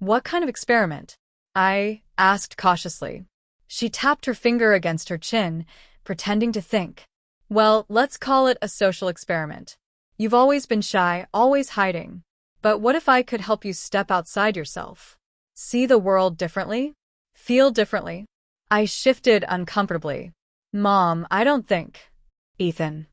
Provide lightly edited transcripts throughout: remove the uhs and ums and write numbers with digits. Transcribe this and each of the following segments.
What kind of experiment? I asked cautiously. She tapped her finger against her chin, pretending to think. Well, let's call it a social experiment. You've always been shy, always hiding. But what if I could help you step outside yourself? See the world differently? Feel differently? I shifted uncomfortably. Mom, I don't think. Ethan.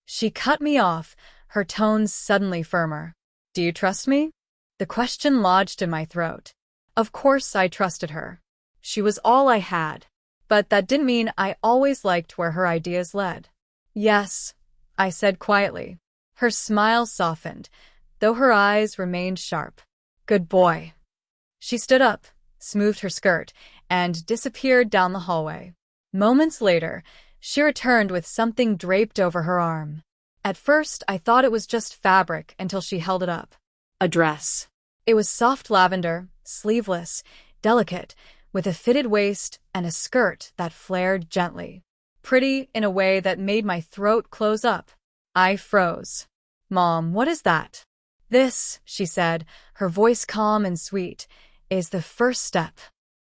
She cut me off, her tones suddenly firmer. Do you trust me? The question lodged in my throat. Of course I trusted her. She was all I had. But that didn't mean I always liked where her ideas led. Yes, I said quietly. Her smile softened, though her eyes remained sharp. Good boy. She stood up, smoothed her skirt, and disappeared down the hallway. Moments later, she returned with something draped over her arm. At first, I thought it was just fabric until she held it up. A dress. It was soft lavender, sleeveless, delicate, with a fitted waist and a skirt that flared gently. Pretty in a way that made my throat close up. I froze. Mom, what is that? This, she said, her voice calm and sweet, is the first step.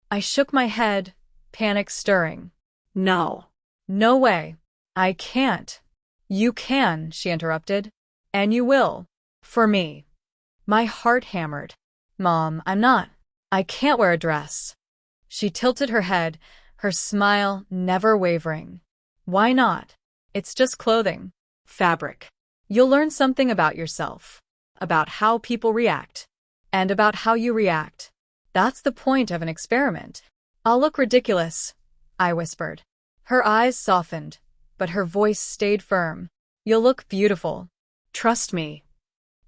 I shook my head, panic stirring. No. No way. I can't. You can, she interrupted. And you will. For me. My heart hammered. Mom, I can't wear a dress. She tilted her head, her smile never wavering. Why not? It's just clothing. Fabric. You'll learn something about yourself. About how people react. And about how you react. That's the point of an experiment. I'll look ridiculous, I whispered. Her eyes softened, but her voice stayed firm. You'll look beautiful. Trust me.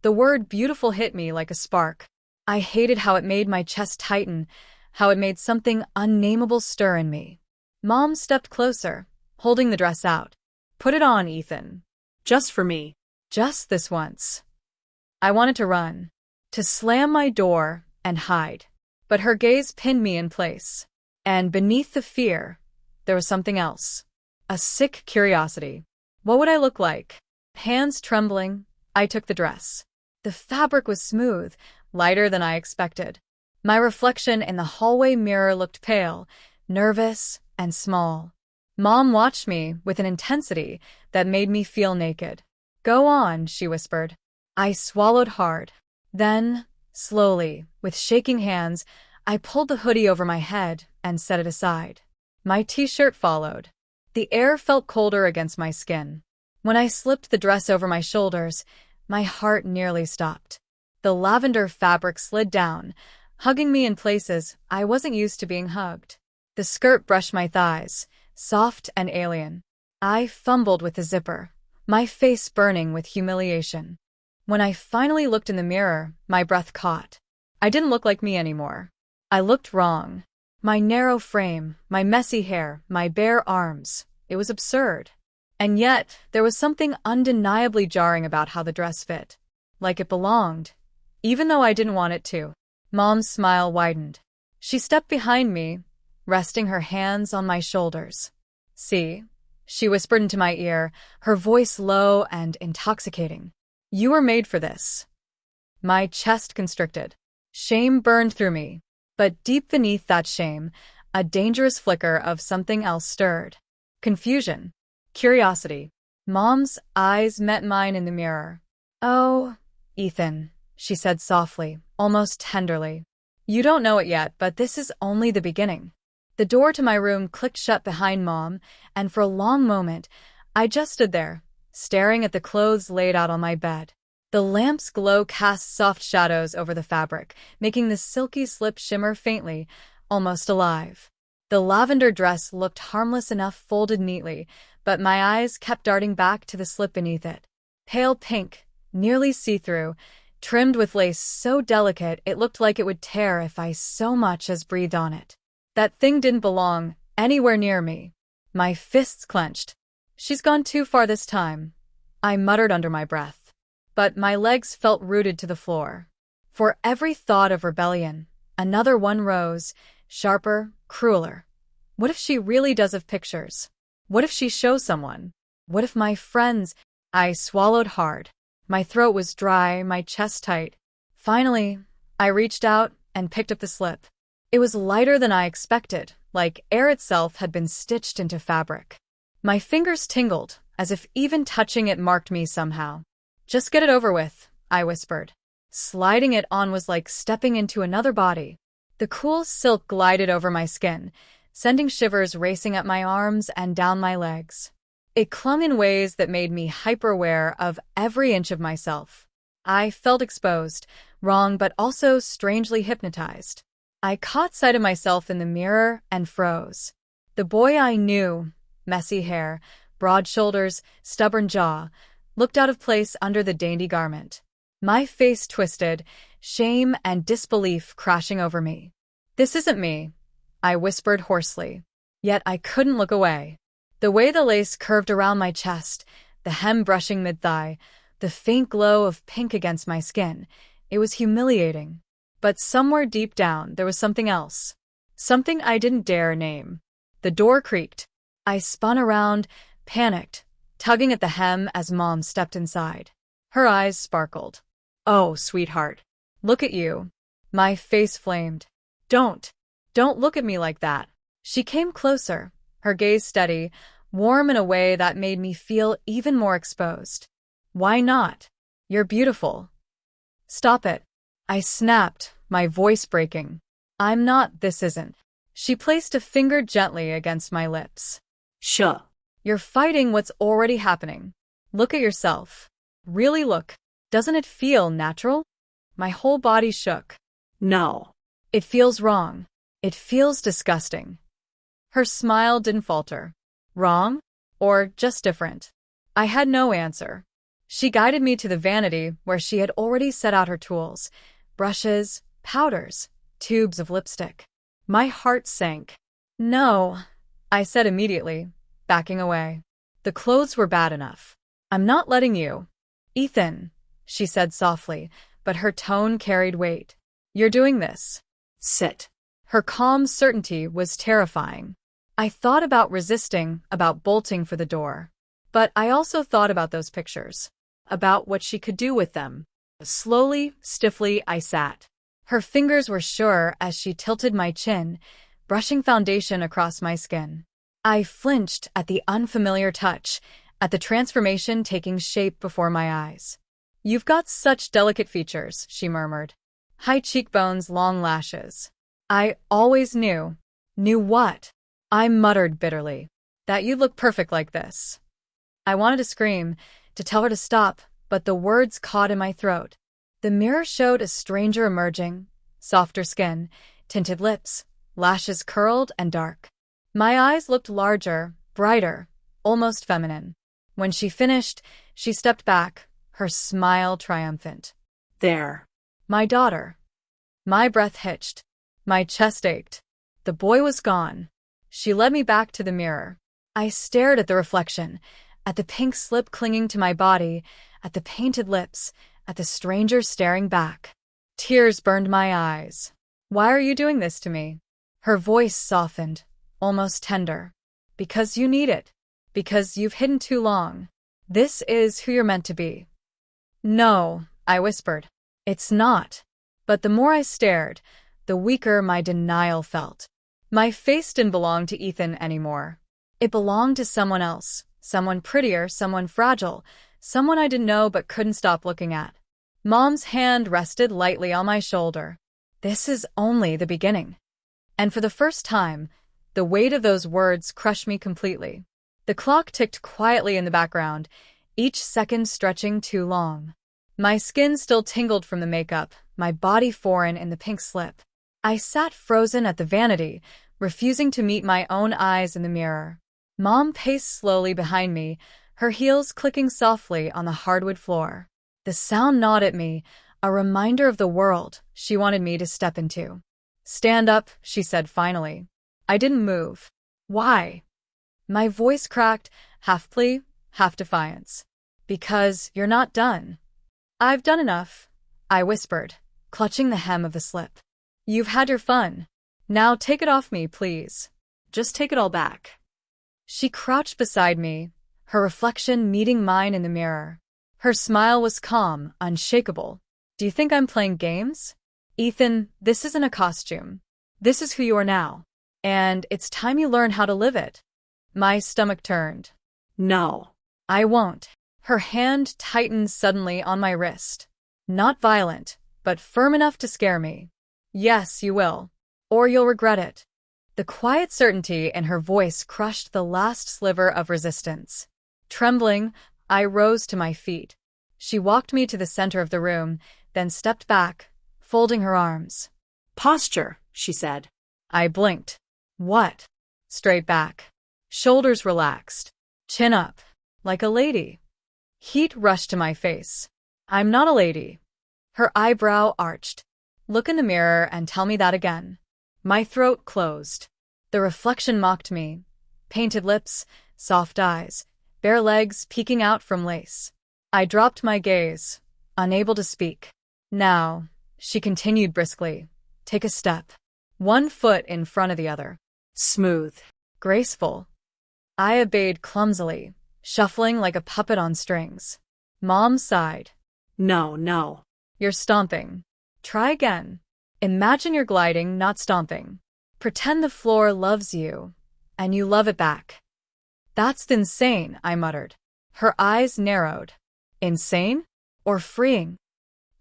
The word beautiful hit me like a spark. I hated how it made my chest tighten, how it made something unnameable stir in me. Mom stepped closer, holding the dress out. Put it on, Ethan. Just for me. Just this once. I wanted to run, to slam my door and hide. But her gaze pinned me in place. And beneath the fear, there was something else. A sick curiosity. What would I look like? Hands trembling, I took the dress. The fabric was smooth, lighter than I expected. My reflection in the hallway mirror looked pale, nervous, and small. Mom watched me with an intensity that made me feel naked. Go on, she whispered. I swallowed hard. Then, slowly, with shaking hands, I pulled the hoodie over my head and set it aside. My t-shirt followed. The air felt colder against my skin. When I slipped the dress over my shoulders, my heart nearly stopped. The lavender fabric slid down, hugging me in places I wasn't used to being hugged. The skirt brushed my thighs, soft and alien. I fumbled with the zipper, my face burning with humiliation. When I finally looked in the mirror, my breath caught. I didn't look like me anymore. I looked wrong. My narrow frame, my messy hair, my bare arms. It was absurd. And yet, there was something undeniably jarring about how the dress fit. Like it belonged, even though I didn't want it to. Mom's smile widened. She stepped behind me, resting her hands on my shoulders. See? She whispered into my ear, her voice low and intoxicating. You were made for this. My chest constricted. Shame burned through me. But deep beneath that shame, a dangerous flicker of something else stirred. Confusion. Curiosity. Mom's eyes met mine in the mirror. Oh, Ethan, she said softly, almost tenderly. You don't know it yet, but this is only the beginning. The door to my room clicked shut behind Mom, and for a long moment, I just stood there, staring at the clothes laid out on my bed. The lamp's glow cast soft shadows over the fabric, making the silky slip shimmer faintly, almost alive. The lavender dress looked harmless enough folded neatly, but my eyes kept darting back to the slip beneath it. Pale pink, nearly see-through, trimmed with lace so delicate it looked like it would tear if I so much as breathed on it. That thing didn't belong anywhere near me. My fists clenched. She's gone too far this time, I muttered under my breath. But my legs felt rooted to the floor. For every thought of rebellion, another one rose, sharper, crueler. What if she really does have pictures? What if she shows someone? What if my friends? I swallowed hard. My throat was dry, my chest tight. Finally, I reached out and picked up the slip. It was lighter than I expected, like air itself had been stitched into fabric. My fingers tingled, as if even touching it marked me somehow. "Just get it over with," I whispered. Sliding it on was like stepping into another body. The cool silk glided over my skin, sending shivers racing up my arms and down my legs. It clung in ways that made me hyper-aware of every inch of myself. I felt exposed, wrong, but also strangely hypnotized. I caught sight of myself in the mirror and froze. The boy I knew, messy hair, broad shoulders, stubborn jaw, looked out of place under the dainty garment. My face twisted, shame and disbelief crashing over me. "This isn't me," I whispered hoarsely. Yet I couldn't look away. The way the lace curved around my chest, the hem brushing mid-thigh, the faint glow of pink against my skin, it was humiliating. But somewhere deep down there was something else. Something I didn't dare name. The door creaked. I spun around, panicked, tugging at the hem as Mom stepped inside. Her eyes sparkled. "Oh, sweetheart. Look at you." My face flamed. Don't look at me like that." She came closer, her gaze steady, warm in a way that made me feel even more exposed. "Why not? You're beautiful." "Stop it." I snapped, my voice breaking. "I'm not, this isn't." She placed a finger gently against my lips. Sure. "You're fighting what's already happening. Look at yourself. Really look. Doesn't it feel natural?" My whole body shook. No. "It feels wrong. It feels disgusting." Her smile didn't falter. Wrong? Or just different? I had no answer. She guided me to the vanity where she had already set out her tools. Brushes, powders, tubes of lipstick. My heart sank. "No," I said immediately, backing away. The clothes were bad enough. "I'm not letting you." "Ethan," she said softly, but her tone carried weight. "You're doing this." Sit. Her calm certainty was terrifying. I thought about resisting, about bolting for the door. But I also thought about those pictures, about what she could do with them. Slowly, stiffly, I sat. Her fingers were sure as she tilted my chin, brushing foundation across my skin. I flinched at the unfamiliar touch, at the transformation taking shape before my eyes. "You've got such delicate features," she murmured. "High cheekbones, long lashes." "I always knew." "Knew what?" I muttered bitterly. "That you'd look perfect like this." I wanted to scream, to tell her to stop, but the words caught in my throat. The mirror showed a stranger emerging, softer skin, tinted lips, lashes curled and dark. My eyes looked larger, brighter, almost feminine. When she finished, she stepped back, her smile triumphant. There. My daughter. My breath hitched. My chest ached. The boy was gone. She led me back to the mirror. I stared at the reflection, at the pink slip clinging to my body, at the painted lips, at the stranger staring back. Tears burned my eyes. "Why are you doing this to me?" Her voice softened, almost tender. "Because you need it. Because you've hidden too long. This is who you're meant to be." "No," I whispered. "It's not." But the more I stared, the weaker my denial felt. My face didn't belong to Ethan anymore. It belonged to someone else, someone prettier, someone fragile, someone I didn't know but couldn't stop looking at. Mom's hand rested lightly on my shoulder. "This is only the beginning." And for the first time, the weight of those words crushed me completely. The clock ticked quietly in the background, each second stretching too long. My skin still tingled from the makeup, my body foreign in the pink slip. I sat frozen at the vanity, refusing to meet my own eyes in the mirror. Mom paced slowly behind me, her heels clicking softly on the hardwood floor. The sound gnawed at me, a reminder of the world she wanted me to step into. "Stand up," she said finally. I didn't move. "Why?" My voice cracked, half plea, half defiance. "Because you're not done." "I've done enough," I whispered, clutching the hem of the slip. "You've had your fun. Now take it off me, please. Just take it all back." She crouched beside me, her reflection meeting mine in the mirror. Her smile was calm, unshakable. "Do you think I'm playing games?" Ethan, this isn't a costume. This is who you are now. And it's time you learn how to live it. My stomach turned. No. I won't. Her hand tightened suddenly on my wrist. Not violent, but firm enough to scare me. Yes, you will. Or you'll regret it. The quiet certainty in her voice crushed the last sliver of resistance. Trembling, I rose to my feet. She walked me to the center of the room, then stepped back, folding her arms. Posture, she said. I blinked. What? Straight back. Shoulders relaxed. Chin up. Like a lady. Heat rushed to my face. I'm not a lady. Her eyebrow arched. Look in the mirror and tell me that again. My throat closed. The reflection mocked me. Painted lips, soft eyes, bare legs peeking out from lace. I dropped my gaze, unable to speak. Now, she continued briskly, take a step. One foot in front of the other. Smooth. Graceful. I obeyed clumsily, shuffling like a puppet on strings. Mom sighed. No. You're stomping. Try again. Imagine you're gliding, not stomping. Pretend the floor loves you, and you love it back. That's insane, I muttered. Her eyes narrowed. Insane? Or freeing?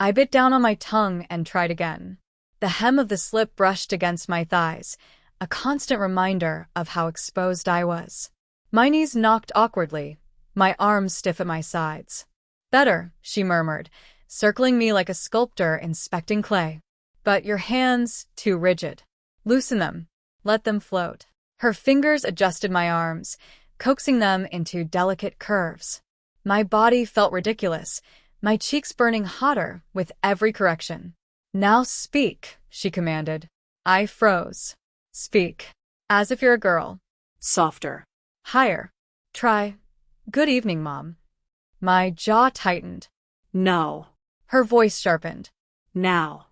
I bit down on my tongue and tried again. The hem of the slip brushed against my thighs, a constant reminder of how exposed I was. My knees knocked awkwardly, my arms stiff at my sides. Better, she murmured, circling me like a sculptor inspecting clay. But your hands, too rigid. Loosen them. Let them float. Her fingers adjusted my arms, coaxing them into delicate curves. My body felt ridiculous, my cheeks burning hotter with every correction. Now speak, she commanded. I froze. Speak. As if you're a girl. Softer. Higher. Try. Good evening, Mom. My jaw tightened. No. Her voice sharpened. Now.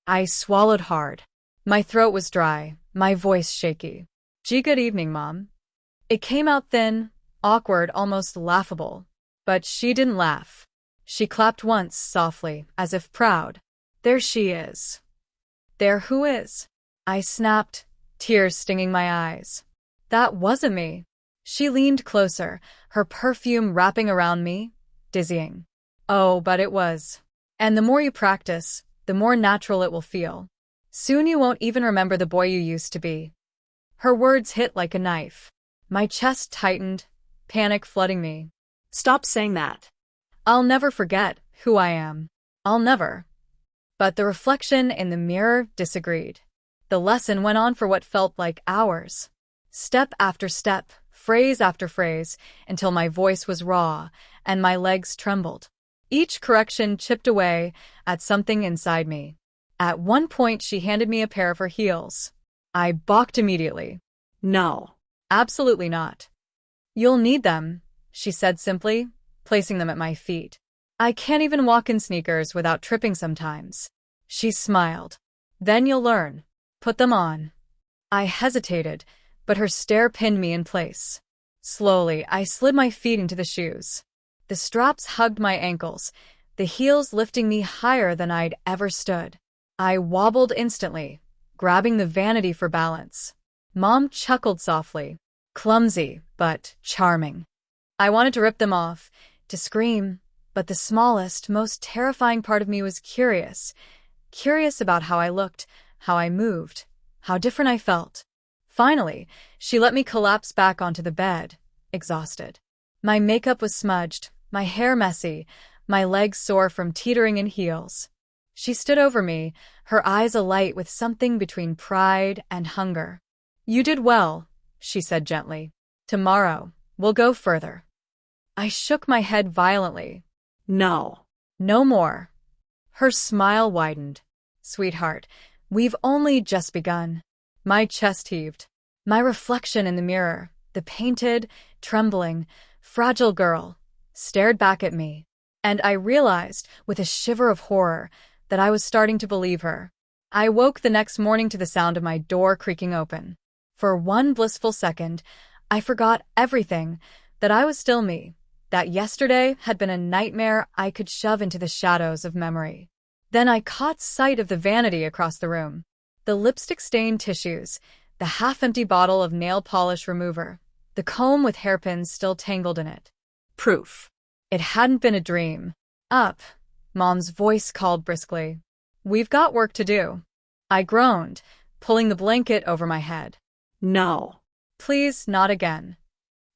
I swallowed hard. My throat was dry, my voice shaky. Gee, good evening, Mom. It came out thin, awkward, almost laughable. But she didn't laugh. She clapped once, softly, as if proud. There she is. There who is? I snapped, tears stinging my eyes. That wasn't me. She leaned closer, her perfume wrapping around me, dizzying. Oh, but it was. And the more you practice, the more natural it will feel. Soon you won't even remember the boy you used to be. Her words hit like a knife. My chest tightened, panic flooding me. Stop saying that. I'll never forget who I am. I'll never. But the reflection in the mirror disagreed. The lesson went on for what felt like hours. Step after step, phrase after phrase, until my voice was raw and my legs trembled. Each correction chipped away at something inside me. At one point, she handed me a pair of her heels. I balked immediately. No. Absolutely not. You'll need them, she said simply, placing them at my feet. I can't even walk in sneakers without tripping sometimes. She smiled. Then you'll learn. Put them on. I hesitated, but her stare pinned me in place. Slowly, I slid my feet into the shoes. The straps hugged my ankles, the heels lifting me higher than I'd ever stood. I wobbled instantly, grabbing the vanity for balance. Mom chuckled softly. Clumsy, but charming. I wanted to rip them off, to scream, but the smallest, most terrifying part of me was curious. Curious about how I looked, how I moved, how different I felt. Finally, she let me collapse back onto the bed, exhausted. My makeup was smudged, my hair messy, my legs sore from teetering in heels. She stood over me, her eyes alight with something between pride and hunger. You did well, she said gently. Tomorrow, we'll go further. I shook my head violently. No. No more. Her smile widened. Sweetheart, we've only just begun. My chest heaved. My reflection in the mirror, the painted, trembling, fragile girl, stared back at me, and I realized, with a shiver of horror, that I was starting to believe her. I woke the next morning to the sound of my door creaking open. For one blissful second, I forgot everything, that I was still me, that yesterday had been a nightmare I could shove into the shadows of memory. Then I caught sight of the vanity across the room. The lipstick-stained tissues, the half-empty bottle of nail polish remover, the comb with hairpins still tangled in it. Proof. It hadn't been a dream. Up, Mom's voice called briskly. We've got work to do. I groaned, pulling the blanket over my head. No. Please, not again.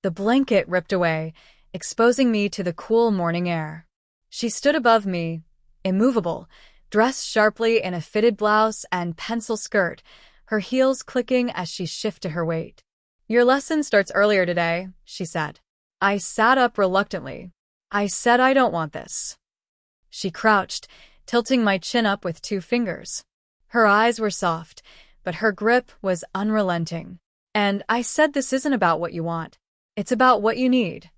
The blanket ripped away, exposing me to the cool morning air. She stood above me, immovable, dressed sharply in a fitted blouse and pencil skirt, her heels clicking as she shifted her weight. Your lesson starts earlier today, she said. I sat up reluctantly. I said I don't want this. She crouched, tilting my chin up with 2 fingers. Her eyes were soft, but her grip was unrelenting. And I said this isn't about what you want. It's about what you need.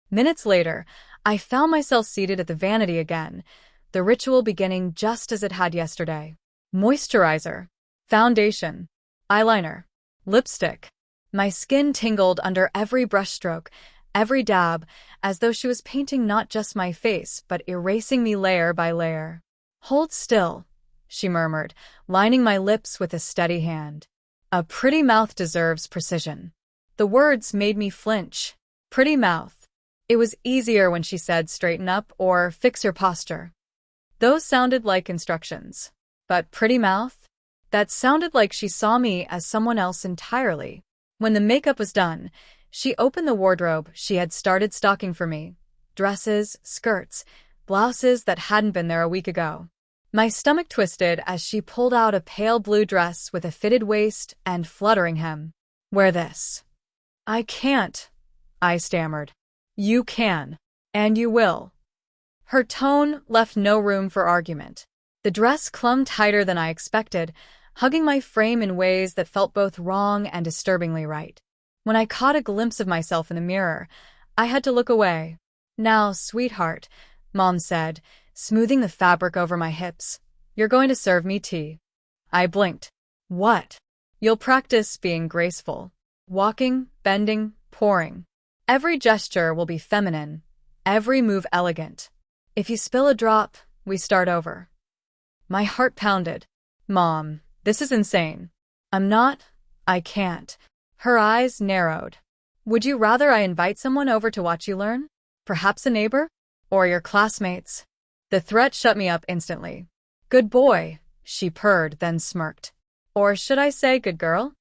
Minutes later, I found myself seated at the vanity again, the ritual beginning just as it had yesterday. Moisturizer, foundation, eyeliner, lipstick. My skin tingled under every brushstroke, every dab, as though she was painting not just my face, but erasing me layer by layer. Hold still, she murmured, lining my lips with a steady hand. A pretty mouth deserves precision. The words made me flinch. Pretty mouth. It was easier when she said straighten up or fix your posture. Those sounded like instructions. But pretty mouth? That sounded like she saw me as someone else entirely. When the makeup was done, she opened the wardrobe she had started stocking for me. Dresses, skirts, blouses that hadn't been there a week ago. My stomach twisted as she pulled out a pale blue dress with a fitted waist and fluttering hem. Wear this. I can't, I stammered. You can. And you will. Her tone left no room for argument. The dress clung tighter than I expected, hugging my frame in ways that felt both wrong and disturbingly right. When I caught a glimpse of myself in the mirror, I had to look away. Now, sweetheart, Mom said, smoothing the fabric over my hips. You're going to serve me tea. I blinked. What? You'll practice being graceful. Walking, bending, pouring. Every gesture will be feminine, every move elegant. If you spill a drop, we start over. My heart pounded. Mom, this is insane. I can't. Her eyes narrowed. Would you rather I invite someone over to watch you learn? Perhaps a neighbor? Or your classmates? The threat shut me up instantly. Good boy, she purred, then smirked. Or should I say good girl?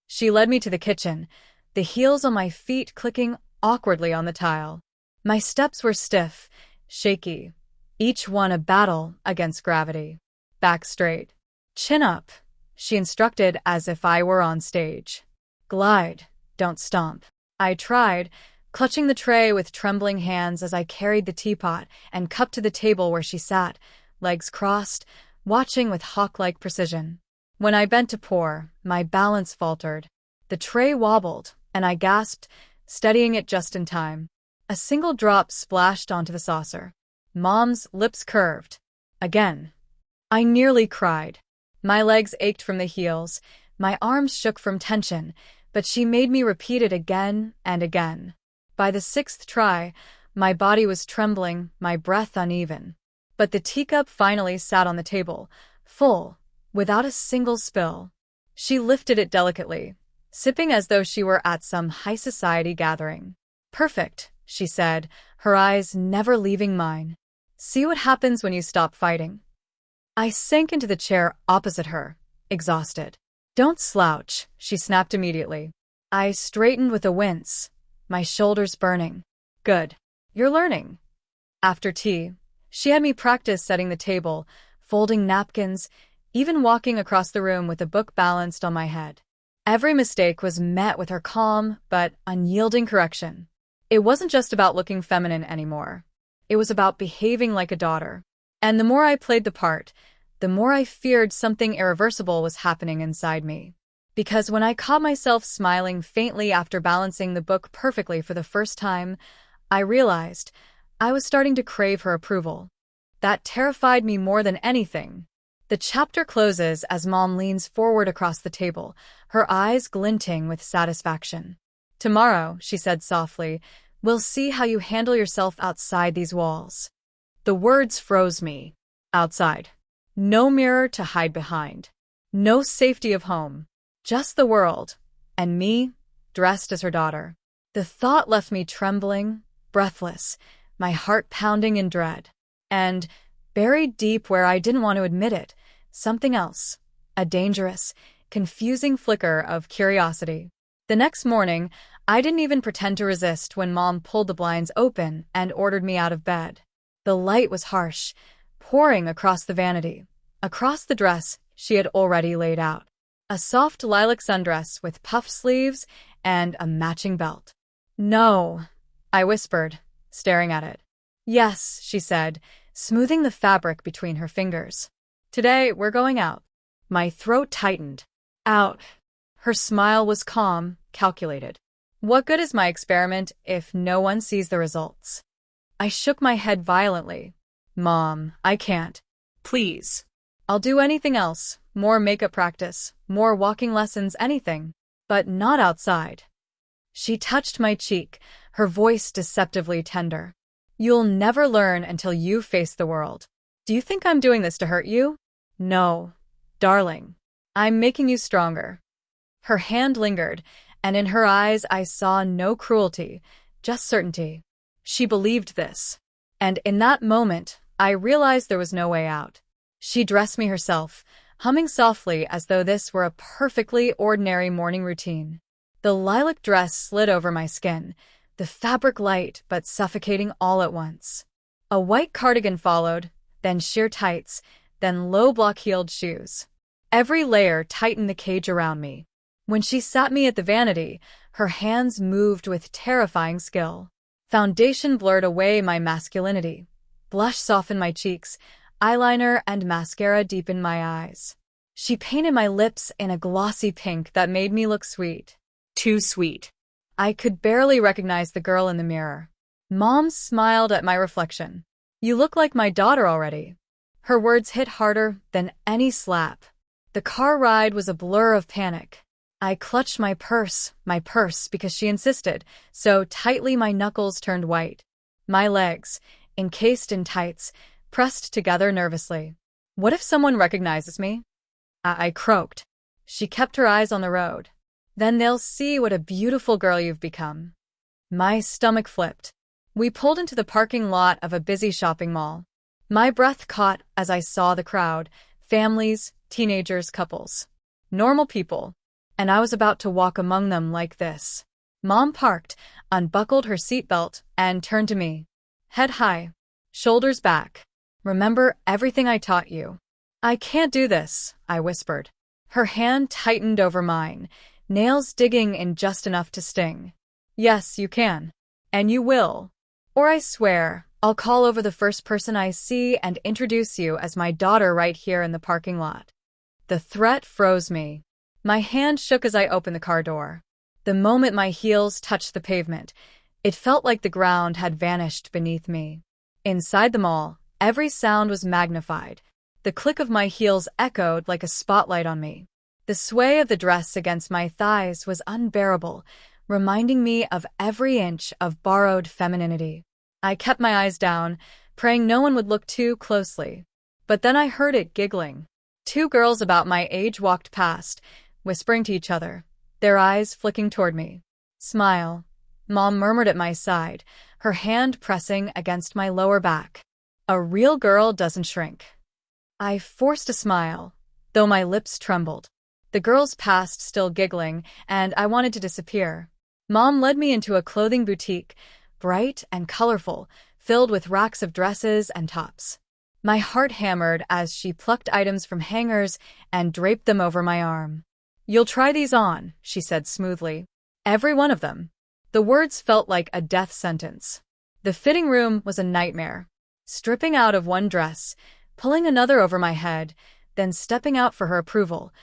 She led me to the kitchen, the heels on my feet clicking awkwardly on the tile. My steps were stiff, shaky, each one a battle against gravity. Back straight. Chin up, she instructed as if I were on stage. Glide, don't stomp. I tried, clutching the tray with trembling hands as I carried the teapot and cup to the table where she sat, legs crossed, watching with hawk-like precision. When I bent to pour, my balance faltered. The tray wobbled, and I gasped, steadying it just in time. A single drop splashed onto the saucer. Mom's lips curved. Again. I nearly cried. My legs ached from the heels, my arms shook from tension, but she made me repeat it again and again. By the 6th try, my body was trembling, my breath uneven. But the teacup finally sat on the table, full, without a single spill. She lifted it delicately, sipping as though she were at some high society gathering. Perfect, she said, her eyes never leaving mine. See what happens when you stop fighting. I sank into the chair opposite her, exhausted. Don't slouch, she snapped immediately. I straightened with a wince, my shoulders burning. Good. You're learning. After tea, she had me practice setting the table, folding napkins, even walking across the room with a book balanced on my head. Every mistake was met with her calm but unyielding correction. It wasn't just about looking feminine anymore. It was about behaving like a daughter. And the more I played the part, the more I feared something irreversible was happening inside me. Because when I caught myself smiling faintly after balancing the book perfectly for the first time, I realized I was starting to crave her approval. That terrified me more than anything. The chapter closes as Mom leans forward across the table, her eyes glinting with satisfaction. Tomorrow, she said softly, we'll see how you handle yourself outside these walls. The words froze me. Outside. No mirror to hide behind. No safety of home. Just the world. And me, dressed as her daughter. The thought left me trembling, breathless, my heart pounding in dread. And, buried deep where I didn't want to admit it, something else. A dangerous, confusing flicker of curiosity. The next morning, I didn't even pretend to resist when Mom pulled the blinds open and ordered me out of bed. The light was harsh, pouring across the vanity, across the dress she had already laid out. A soft lilac sundress with puff sleeves and a matching belt. "No," I whispered, staring at it. "Yes," she said, smoothing the fabric between her fingers. "Today, we're going out." My throat tightened. "Out." Her smile was calm, calculated. "What good is my experiment if no one sees the results?" I shook my head violently. "Mom, I can't." Please. "I'll do anything else, more makeup practice, more walking lessons, anything. But not outside." She touched my cheek, her voice deceptively tender. "You'll never learn until you face the world. Do you think I'm doing this to hurt you? No, darling. I'm making you stronger." Her hand lingered, and in her eyes I saw no cruelty, just certainty. She believed this. And in that moment, I realized there was no way out. She dressed me herself, humming softly as though this were a perfectly ordinary morning routine. The lilac dress slid over my skin, the fabric light but suffocating all at once. A white cardigan followed, then sheer tights, then low block-heeled shoes. Every layer tightened the cage around me. When she sat me at the vanity, her hands moved with terrifying skill. Foundation blurred away my masculinity. Blush softened my cheeks, eyeliner and mascara deepened my eyes. She painted my lips in a glossy pink that made me look sweet. Too sweet. I could barely recognize the girl in the mirror. Mom smiled at my reflection. "You look like my daughter already." Her words hit harder than any slap. The car ride was a blur of panic. I clutched my purse, because she insisted, so tightly my knuckles turned white. My legs, encased in tights, pressed together nervously. "What if someone recognizes me?" I croaked. She kept her eyes on the road. "Then they'll see what a beautiful girl you've become." My stomach flipped. We pulled into the parking lot of a busy shopping mall. My breath caught as I saw the crowd, families, teenagers, couples. Normal people. And I was about to walk among them like this. Mom parked, unbuckled her seatbelt, and turned to me. Head high, shoulders back. "Remember everything I taught you." "I can't do this," I whispered. Her hand tightened over mine, nails digging in just enough to sting. "Yes, you can. And you will. Or I swear, I'll call over the first person I see and introduce you as my daughter right here in the parking lot." The threat froze me. My hand shook as I opened the car door. The moment my heels touched the pavement, it felt like the ground had vanished beneath me. Inside the mall, every sound was magnified. The click of my heels echoed like a spotlight on me. The sway of the dress against my thighs was unbearable, reminding me of every inch of borrowed femininity. I kept my eyes down, praying no one would look too closely. But then I heard it giggling. Two girls about my age walked past, whispering to each other, their eyes flicking toward me. "Smile," Mom murmured at my side, her hand pressing against my lower back. "A real girl doesn't shrink." I forced a smile, though my lips trembled. The girls passed, still giggling, and I wanted to disappear. Mom led me into a clothing boutique, bright and colorful, filled with racks of dresses and tops. My heart hammered as she plucked items from hangers and draped them over my arm. "You'll try these on," she said smoothly. "Every one of them." The words felt like a death sentence. The fitting room was a nightmare. Stripping out of one dress, pulling another over my head, then stepping out for her approval.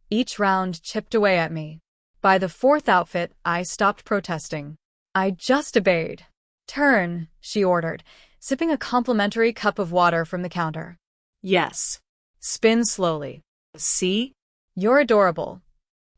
Each round chipped away at me. By the fourth outfit, I stopped protesting. I just obeyed. "Turn," she ordered, sipping a complimentary cup of water from the counter. Yes. "Spin slowly." See? "You're adorable."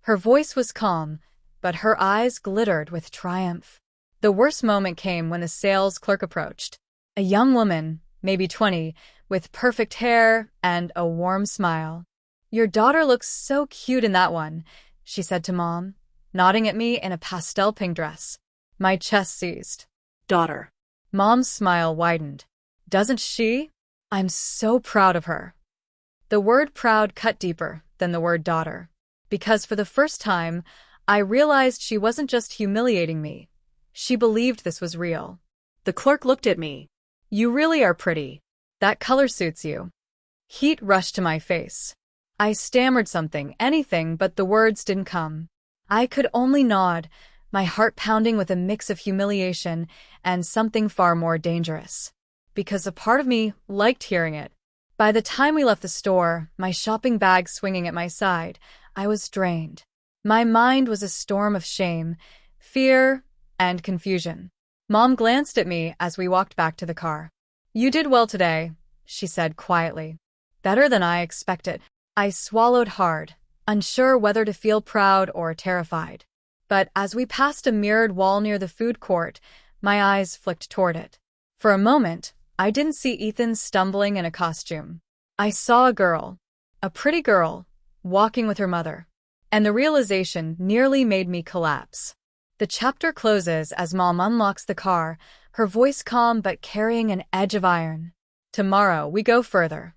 Her voice was calm, but her eyes glittered with triumph. The worst moment came when the sales clerk approached. A young woman, maybe 20, with perfect hair and a warm smile. "Your daughter looks so cute in that one," she said to Mom, nodding at me in a pastel pink dress. My chest seized. Daughter. Mom's smile widened. "Doesn't she? I'm so proud of her." The word proud cut deeper than the word daughter, because for the first time, I realized she wasn't just humiliating me. She believed this was real. The clerk looked at me. "You really are pretty. That color suits you." Heat rushed to my face. I stammered something, anything, but the words didn't come. I could only nod, my heart pounding with a mix of humiliation and something far more dangerous. Because a part of me liked hearing it. By the time we left the store, my shopping bag swinging at my side, I was drained. My mind was a storm of shame, fear, and confusion. Mom glanced at me as we walked back to the car. "You did well today," she said quietly. "Better than I expected." I swallowed hard, unsure whether to feel proud or terrified. But as we passed a mirrored wall near the food court, my eyes flicked toward it. For a moment, I didn't see Ethan stumbling in a costume. I saw a pretty girl, walking with her mother. And the realization nearly made me collapse. The chapter closes as Mom unlocks the car, her voice calm but carrying an edge of iron. "Tomorrow, we go further."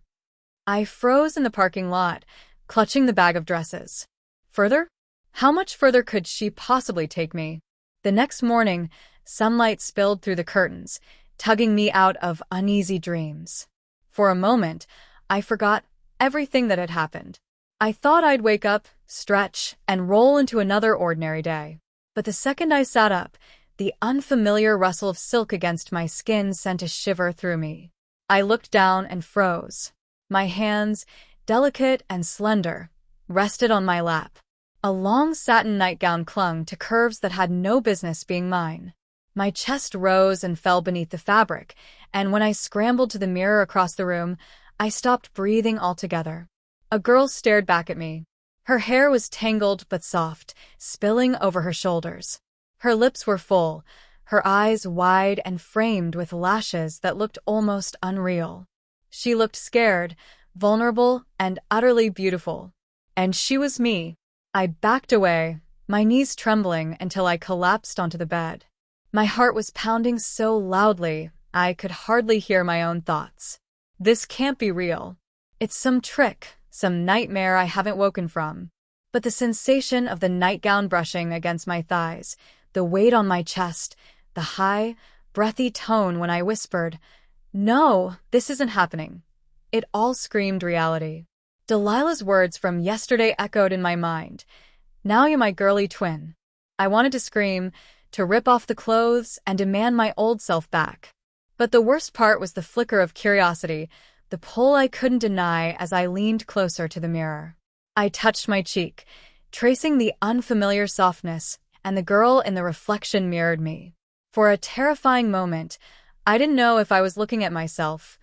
I froze in the parking lot, clutching the bag of dresses. Further? How much further could she possibly take me? The next morning, sunlight spilled through the curtains, tugging me out of uneasy dreams. For a moment, I forgot everything that had happened. I thought I'd wake up, stretch, and roll into another ordinary day. But the second I sat up, the unfamiliar rustle of silk against my skin sent a shiver through me. I looked down and froze. My hands, delicate and slender, rested on my lap. A long satin nightgown clung to curves that had no business being mine. My chest rose and fell beneath the fabric, and when I scrambled to the mirror across the room, I stopped breathing altogether. A girl stared back at me. Her hair was tangled but soft, spilling over her shoulders. Her lips were full, her eyes wide and framed with lashes that looked almost unreal. She looked scared, vulnerable, and utterly beautiful. And she was me. I backed away, my knees trembling until I collapsed onto the bed. My heart was pounding so loudly, I could hardly hear my own thoughts. This can't be real. It's some trick, some nightmare I haven't woken from. But the sensation of the nightgown brushing against my thighs, the weight on my chest, the high, breathy tone when I whispered, "No, this isn't happening." It all screamed reality. Delilah's words from yesterday echoed in my mind. "Now you're my girly twin." I wanted to scream, to rip off the clothes and demand my old self back. But the worst part was the flicker of curiosity, the pull I couldn't deny as I leaned closer to the mirror. I touched my cheek, tracing the unfamiliar softness, and the girl in the reflection mirrored me. For a terrifying moment, I didn't know if I was looking at myself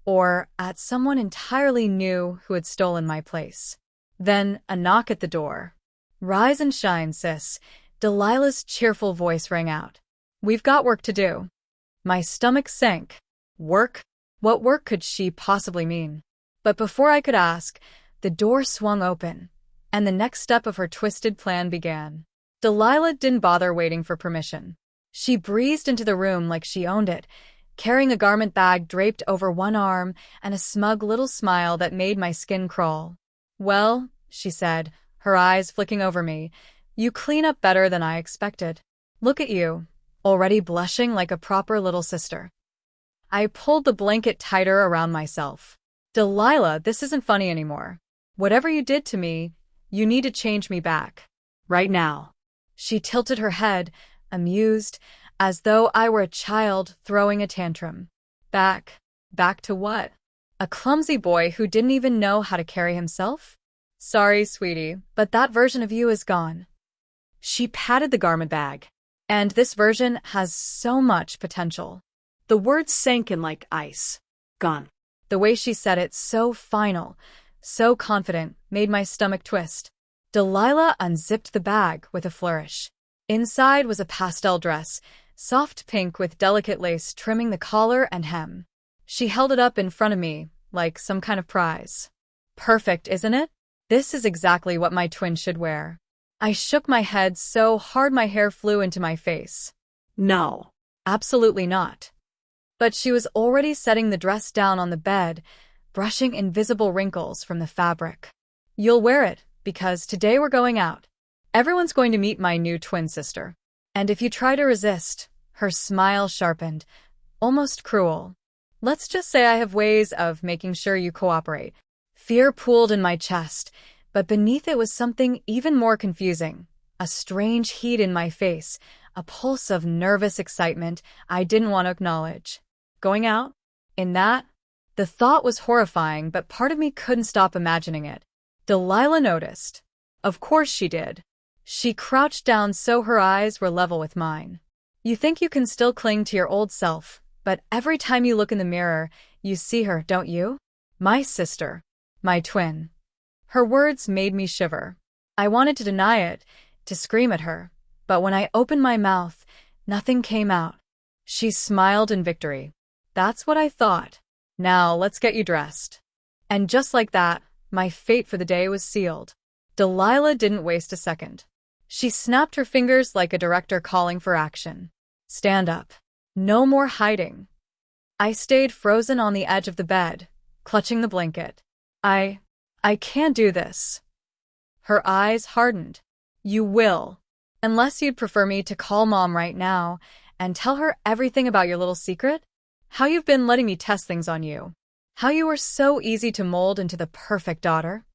or at someone entirely new who had stolen my place. Then a knock at the door. "Rise and shine, sis," Delilah's cheerful voice rang out. "We've got work to do." My stomach sank. Work? What work could she possibly mean? But before I could ask, the door swung open, and the next step of her twisted plan began. Delilah didn't bother waiting for permission. She breezed into the room like she owned it, carrying a garment bag draped over one arm and a smug little smile that made my skin crawl. "Well," she said, her eyes flicking over me, "you clean up better than I expected. Look at you, already blushing like a proper little sister." I pulled the blanket tighter around myself. "Delilah, this isn't funny anymore. Whatever you did to me, you need to change me back. Right now." She tilted her head, amused, as though I were a child throwing a tantrum. Back? Back to what? A clumsy boy who didn't even know how to carry himself? Sorry, sweetie, but that version of you is gone. She patted the garment bag. And this version has so much potential. The words sank in like ice. Gone. The way she said it, so final, so confident, made my stomach twist. Delilah unzipped the bag with a flourish. Inside was a pastel dress, soft pink with delicate lace trimming the collar and hem. She held it up in front of me, like some kind of prize. Perfect, isn't it? This is exactly what my twin should wear. I shook my head so hard my hair flew into my face. No. Absolutely not. But she was already setting the dress down on the bed, brushing invisible wrinkles from the fabric. You'll wear it, because today we're going out. Everyone's going to meet my new twin sister. And if you try to resist, her smile sharpened, almost cruel. Let's just say I have ways of making sure you cooperate. Fear pooled in my chest, but beneath it was something even more confusing. A strange heat in my face, a pulse of nervous excitement I didn't want to acknowledge. Going out? In that? The thought was horrifying, but part of me couldn't stop imagining it. Delilah noticed. Of course she did. She crouched down so her eyes were level with mine. You think you can still cling to your old self, but every time you look in the mirror, you see her, don't you? My sister. My twin. Her words made me shiver. I wanted to deny it, to scream at her, but when I opened my mouth, nothing came out. She smiled in victory. That's what I thought. Now let's get you dressed. And just like that, my fate for the day was sealed. Delilah didn't waste a second. She snapped her fingers like a director calling for action. Stand up. No more hiding. I stayed frozen on the edge of the bed, clutching the blanket. I can't do this. Her eyes hardened. You will. Unless you'd prefer me to call Mom right now and tell her everything about your little secret? How you've been letting me test things on you. How you were so easy to mold into the perfect daughter.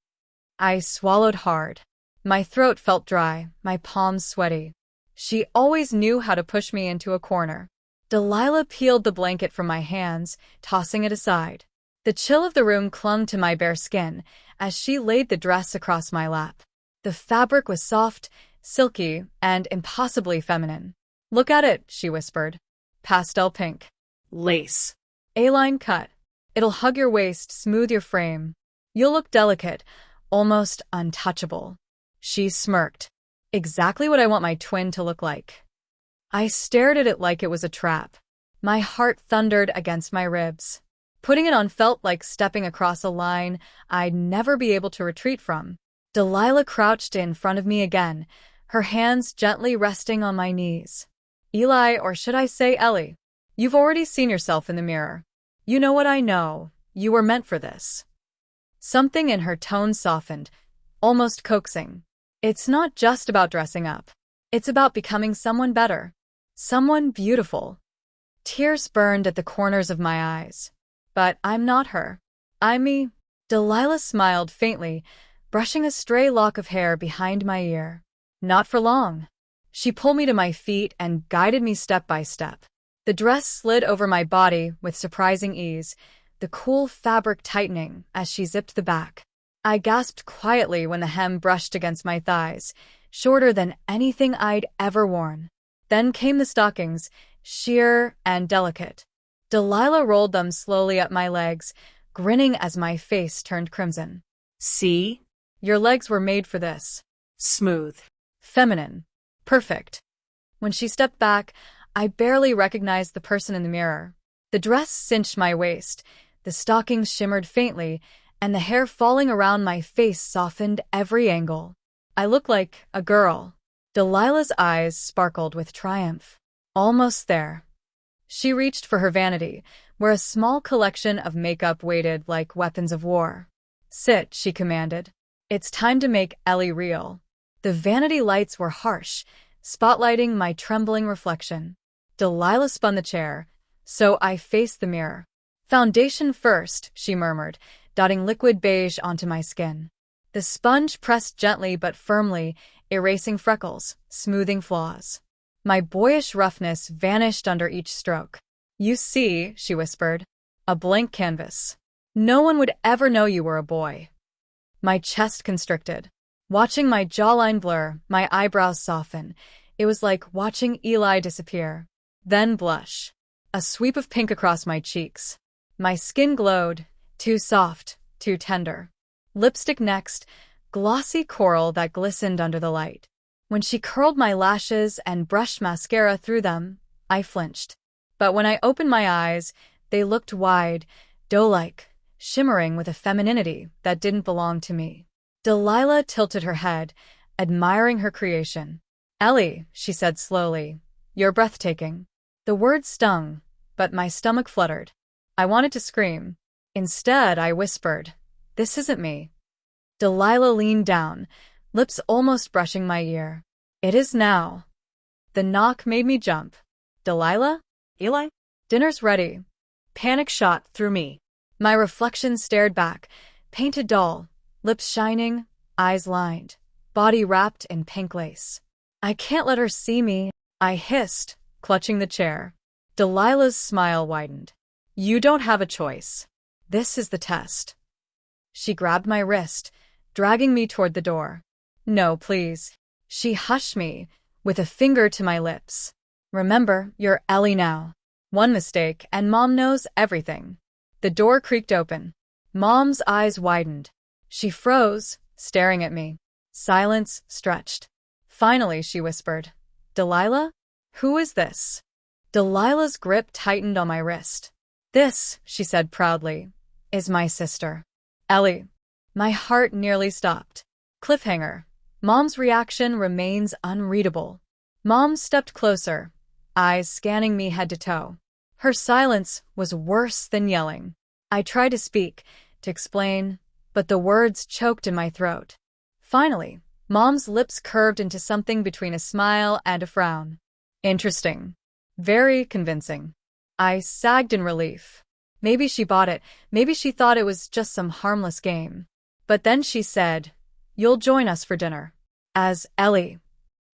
I swallowed hard. My throat felt dry, my palms sweaty. She always knew how to push me into a corner. Delilah peeled the blanket from my hands, tossing it aside. The chill of the room clung to my bare skin as she laid the dress across my lap. The fabric was soft, silky, and impossibly feminine. Look at it, she whispered. Pastel pink. Lace. A-line cut. It'll hug your waist, smooth your frame. You'll look delicate, almost untouchable. She smirked. Exactly what I want my twin to look like. I stared at it like it was a trap. My heart thundered against my ribs. Putting it on felt like stepping across a line I'd never be able to retreat from. Delilah crouched in front of me again, her hands gently resting on my knees. Eli, or should I say Ellie, you've already seen yourself in the mirror. You know what I know. You were meant for this. Something in her tone softened, almost coaxing. It's not just about dressing up. It's about becoming someone better. Someone beautiful. Tears burned at the corners of my eyes. But I'm not her. I'm me. Delilah smiled faintly, brushing a stray lock of hair behind my ear. Not for long. She pulled me to my feet and guided me step by step. The dress slid over my body with surprising ease, the cool fabric tightening as she zipped the back. I gasped quietly when the hem brushed against my thighs, shorter than anything I'd ever worn. Then came the stockings, sheer and delicate. Delilah rolled them slowly up my legs, grinning as my face turned crimson. See? Your legs were made for this. Smooth. Feminine. Perfect. When she stepped back, I barely recognized the person in the mirror. The dress cinched my waist, the stockings shimmered faintly, and the hair falling around my face softened every angle. I looked like a girl. Delilah's eyes sparkled with triumph. Almost there. She reached for her vanity, where a small collection of makeup waited like weapons of war. Sit, she commanded. It's time to make Ellie real. The vanity lights were harsh, spotlighting my trembling reflection. Delilah spun the chair, so I faced the mirror. Foundation first, she murmured, dotting liquid beige onto my skin. The sponge pressed gently but firmly, erasing freckles, smoothing flaws. My boyish roughness vanished under each stroke. You see, she whispered, a blank canvas. No one would ever know you were a boy. My chest constricted. Watching my jawline blur, my eyebrows soften. It was like watching Eli disappear. Then blush. A sweep of pink across my cheeks. My skin glowed, too soft, too tender. Lipstick next, glossy coral that glistened under the light. When she curled my lashes and brushed mascara through them, I flinched. But when I opened my eyes, they looked wide, doe-like, shimmering with a femininity that didn't belong to me. Delilah tilted her head, admiring her creation. "Ellie," she said slowly, "you're breathtaking." The words stung, but my stomach fluttered. I wanted to scream. Instead, I whispered, "This isn't me." Delilah leaned down, lips almost brushing my ear. "It is now." The knock made me jump. "Delilah?" Eli? "Dinner's ready." Panic shot through me. My reflection stared back, painted doll, lips shining, eyes lined, body wrapped in pink lace. "I can't let her see me," I hissed, clutching the chair. Delilah's smile widened. "You don't have a choice. This is the test." She grabbed my wrist, dragging me toward the door. "No, please." She hushed me, with a finger to my lips. "Remember, you're Ellie now. One mistake, and Mom knows everything." The door creaked open. Mom's eyes widened. She froze, staring at me. Silence stretched. Finally, she whispered, "Delilah? Who is this?" Delilah's grip tightened on my wrist. "This," she said proudly, "is my sister, Ellie." My heart nearly stopped. Cliffhanger. Mom's reaction remains unreadable. Mom stepped closer, eyes scanning me head to toe. Her silence was worse than yelling. I tried to speak, to explain, but the words choked in my throat. Finally, Mom's lips curved into something between a smile and a frown. "Interesting. Very convincing." I sagged in relief. Maybe she bought it, maybe she thought it was just some harmless game. But then she said, "You'll join us for dinner." As Ellie.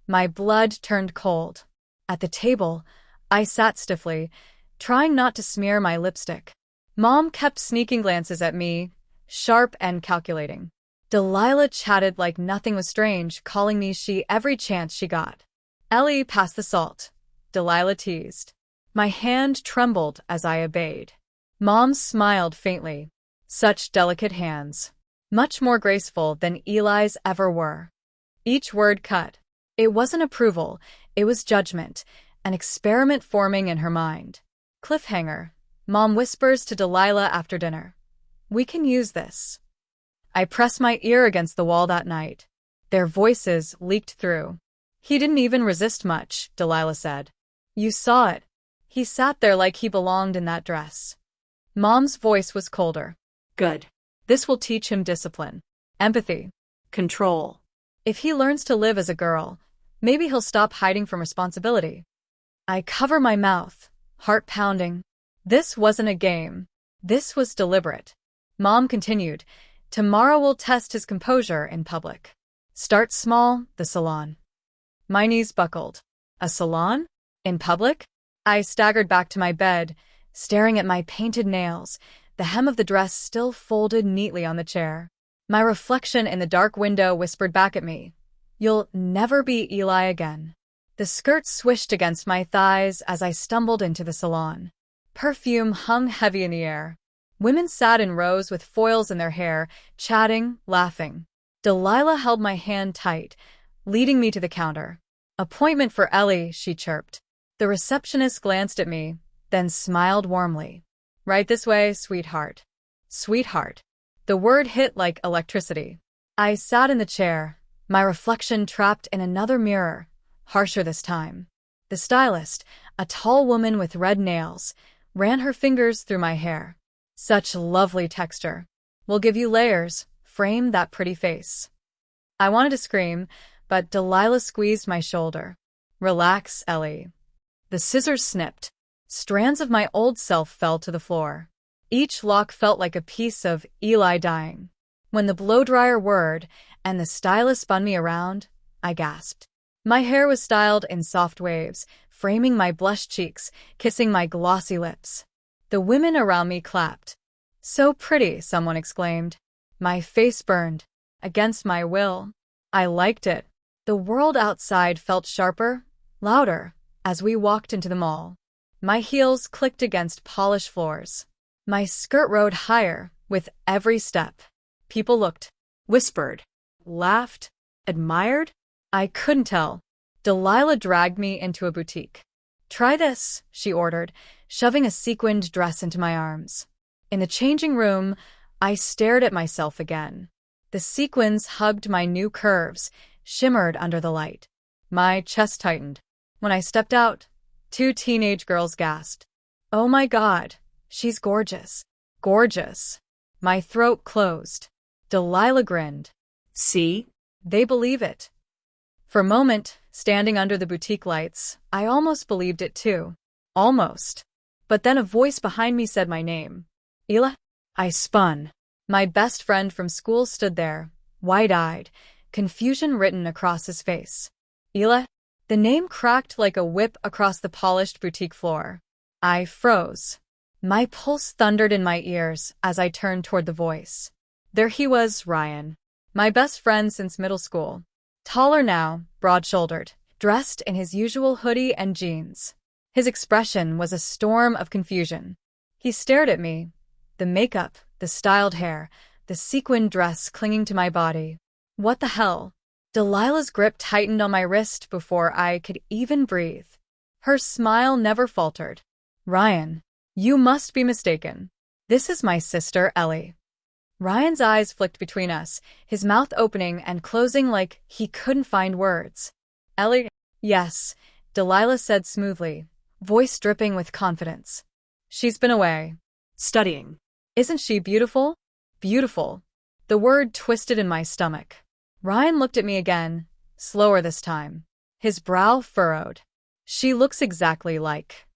My blood turned cold. At the table, I sat stiffly, trying not to smear my lipstick. Mom kept sneaking glances at me, sharp and calculating. Delilah chatted like nothing was strange, calling me she every chance she got. "Ellie, pass the salt," Delilah teased. My hand trembled as I obeyed. Mom smiled faintly. Such delicate hands. Much more graceful than Eli's ever were. Each word cut. It wasn't approval, it was judgment, an experiment forming in her mind. Cliffhanger. Mom whispers to Delilah after dinner, "We can use this." I pressed my ear against the wall that night. Their voices leaked through. "He didn't even resist much," Delilah said. "You saw it. He sat there like he belonged in that dress." Mom's voice was colder. Good. "This will teach him discipline. Empathy. Control. If he learns to live as a girl, maybe he'll stop hiding from responsibility." I cover my mouth, heart pounding. This wasn't a game. This was deliberate. Mom continued, "Tomorrow we'll test his composure in public. Start small, the salon." My knees buckled. A salon? In public? I staggered back to my bed, staring at my painted nails, the hem of the dress still folded neatly on the chair. My reflection in the dark window whispered back at me, "You'll never be Eli again." The skirt swished against my thighs as I stumbled into the salon. Perfume hung heavy in the air. Women sat in rows with foils in their hair, chatting, laughing. Delilah held my hand tight, leading me to the counter. "Appointment for Ellie," she chirped. The receptionist glanced at me, then smiled warmly. "Right this way, sweetheart." Sweetheart. The word hit like electricity. I sat in the chair, my reflection trapped in another mirror, harsher this time. The stylist, a tall woman with red nails, ran her fingers through my hair. "Such lovely texture. We'll give you layers, frame that pretty face." I wanted to scream, but Delilah squeezed my shoulder. "Relax, Ellie." The scissors snipped. Strands of my old self fell to the floor. Each lock felt like a piece of Eli dying. When the blow-dryer whirred and the stylist spun me around, I gasped. My hair was styled in soft waves, framing my blushed cheeks, kissing my glossy lips. The women around me clapped. "So pretty," someone exclaimed. My face burned. Against my will. I liked it. The world outside felt sharper, louder, as we walked into the mall. My heels clicked against polished floors. My skirt rode higher with every step. People looked, whispered, laughed, admired. I couldn't tell. Delilah dragged me into a boutique. "Try this," she ordered, shoving a sequined dress into my arms. In the changing room, I stared at myself again. The sequins hugged my new curves, shimmered under the light. My chest tightened. When I stepped out, 2 teenage girls gasped. "Oh my God, she's gorgeous. Gorgeous." My throat closed. Delilah grinned. See? They believe it. For a moment, standing under the boutique lights, I almost believed it too. Almost. But then a voice behind me said my name. Ellie? I spun. My best friend from school stood there, wide-eyed, confusion written across his face. Ellie? The name cracked like a whip across the polished boutique floor. I froze. My pulse thundered in my ears as I turned toward the voice. There he was, Ryan. My best friend since middle school. Taller now, broad-shouldered, dressed in his usual hoodie and jeans. His expression was a storm of confusion. He stared at me. The makeup, the styled hair, the sequined dress clinging to my body. What the hell? Delilah's grip tightened on my wrist before I could even breathe. Her smile never faltered. Ryan, you must be mistaken. This is my sister, Ellie. Ryan's eyes flicked between us, his mouth opening and closing like he couldn't find words. Ellie? Yes, Delilah said smoothly, voice dripping with confidence. She's been away. Studying. Isn't she beautiful? Beautiful. The word twisted in my stomach. Ryan looked at me again, slower this time. His brow furrowed. She looks exactly like.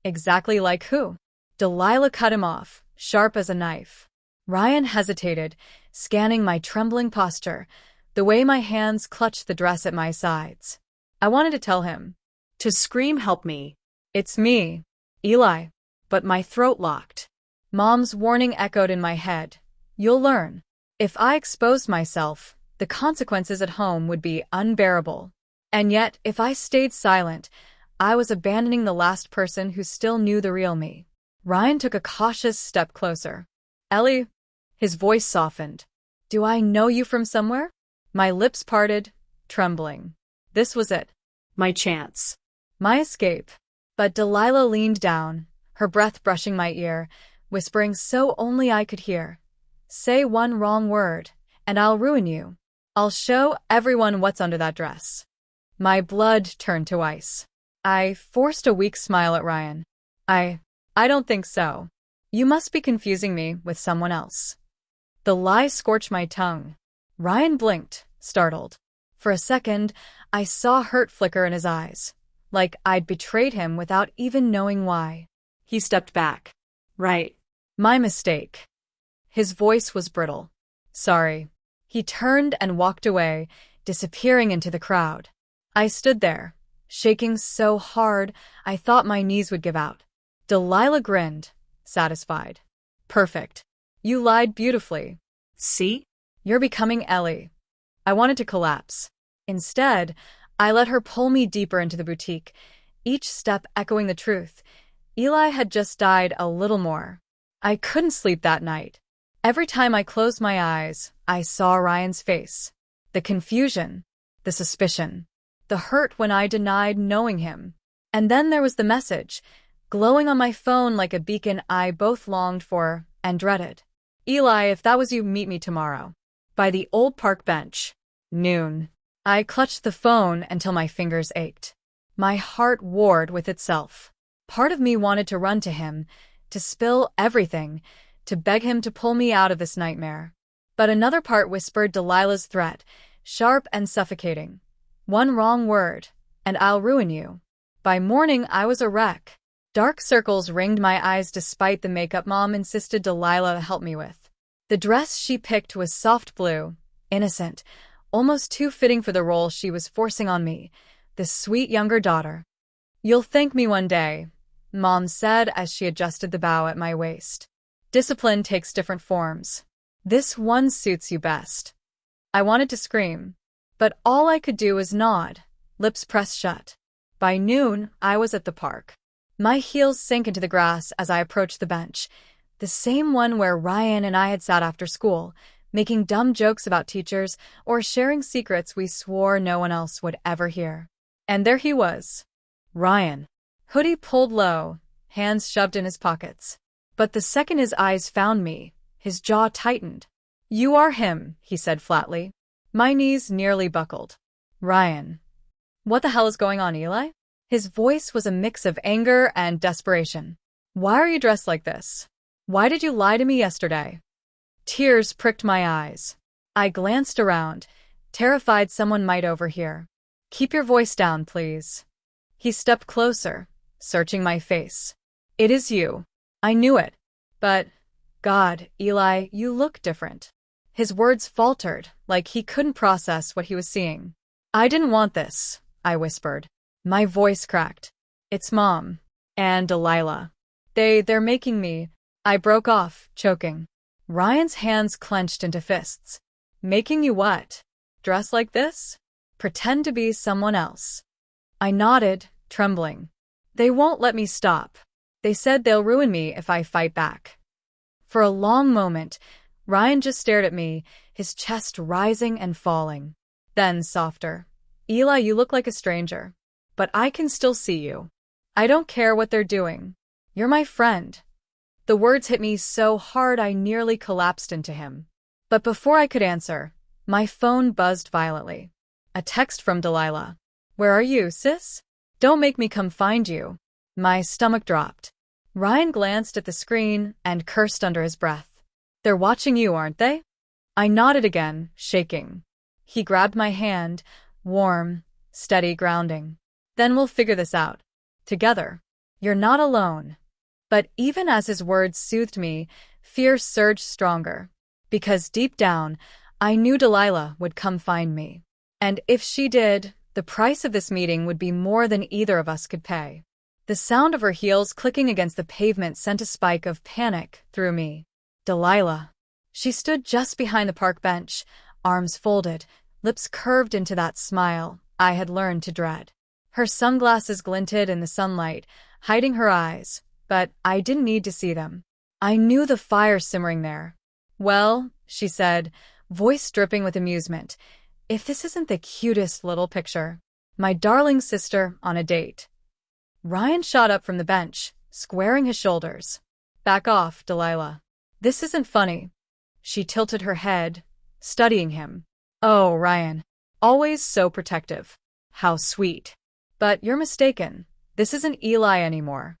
Exactly like who? Delilah cut him off, sharp as a knife. Ryan hesitated, scanning my trembling posture, the way my hands clutched the dress at my sides. I wanted to tell him. To scream, help me. It's me, Eli. But my throat locked. Mom's warning echoed in my head. You'll learn. If I exposed myself, the consequences at home would be unbearable. And yet, if I stayed silent, I was abandoning the last person who still knew the real me. Ryan took a cautious step closer. Ellie? His voice softened. Do I know you from somewhere? My lips parted, trembling. This was it. My chance. My escape. But Delilah leaned down, her breath brushing my ear, whispering so only I could hear. Say one wrong word, and I'll ruin you. I'll show everyone what's under that dress. My blood turned to ice. I forced a weak smile at Ryan. I don't think so. You must be confusing me with someone else. The lie scorched my tongue. Ryan blinked, startled. For a second, I saw hurt flicker in his eyes, like I'd betrayed him without even knowing why. He stepped back. Right. My mistake. His voice was brittle. Sorry. He turned and walked away, disappearing into the crowd. I stood there, shaking so hard I thought my knees would give out. Delilah grinned, satisfied. Perfect. You lied beautifully. See? You're becoming Ellie. I wanted to collapse. Instead, I let her pull me deeper into the boutique, each step echoing the truth. Eli had just died a little more. I couldn't sleep that night. Every time I closed my eyes, I saw Ryan's face. The confusion, the suspicion, the hurt when I denied knowing him. And then there was the message, glowing on my phone like a beacon I both longed for and dreaded. Eli, if that was you, meet me tomorrow. By the old park bench. Noon. I clutched the phone until my fingers ached. My heart warred with itself. Part of me wanted to run to him, to spill everything, to beg him to pull me out of this nightmare. But another part whispered Delilah's threat, sharp and suffocating. One wrong word, and I'll ruin you. By morning, I was a wreck. Dark circles ringed my eyes despite the makeup Mom insisted Delilah help me with. The dress she picked was soft blue, innocent, almost too fitting for the role she was forcing on me, the sweet younger daughter. You'll thank me one day, Mom said as she adjusted the bow at my waist. Discipline takes different forms. This one suits you best. I wanted to scream, but all I could do was nod, lips pressed shut. By noon, I was at the park. My heels sank into the grass as I approached the bench, the same one where Ryan and I had sat after school, making dumb jokes about teachers or sharing secrets we swore no one else would ever hear. And there he was. Ryan. Hoodie pulled low, hands shoved in his pockets. But the second his eyes found me, His jaw tightened. "You are him," he said flatly. My knees nearly buckled. "Ryan." "What the hell is going on, Eli?" His voice was a mix of anger and desperation. "Why are you dressed like this? Why did you lie to me yesterday?" Tears pricked my eyes. I glanced around, terrified someone might overhear. "Keep your voice down, please." He stepped closer, searching my face. "It is you. I knew it. But, God, Eli, you look different." His words faltered, like he couldn't process what he was seeing. "I didn't want this," I whispered. My voice cracked. "It's Mom. And Delilah. They're making me—" I broke off, choking. Ryan's hands clenched into fists. "Making you what? Dress like this? Pretend to be someone else?" I nodded, trembling. "They won't let me stop. They said they'll ruin me if I fight back." For a long moment, Ryan just stared at me, his chest rising and falling. Then, softer. "Eli, you look like a stranger. But I can still see you. I don't care what they're doing. You're my friend." The words hit me so hard I nearly collapsed into him. But before I could answer, my phone buzzed violently. A text from Delilah. "Where are you, sis? Don't make me come find you." My stomach dropped. Ryan glanced at the screen and cursed under his breath. "They're watching you, aren't they?" I nodded again, shaking. He grabbed my hand, warm, steady, grounding. "Then we'll figure this out. Together. You're not alone." But even as his words soothed me, fear surged stronger. Because deep down, I knew Delilah would come find me. And if she did, the price of this meeting would be more than either of us could pay. The sound of her heels clicking against the pavement sent a spike of panic through me. Delilah. She stood just behind the park bench, arms folded, lips curved into that smile I had learned to dread. Her sunglasses glinted in the sunlight, hiding her eyes, but I didn't need to see them. I knew the fire simmering there. "Well," she said, voice dripping with amusement, "if this isn't the cutest little picture. My darling sister on a date." Ryan shot up from the bench, squaring his shoulders. "Back off, Delilah. This isn't funny." She tilted her head, studying him. "Oh, Ryan. Always so protective. How sweet. But you're mistaken. This isn't Eli anymore."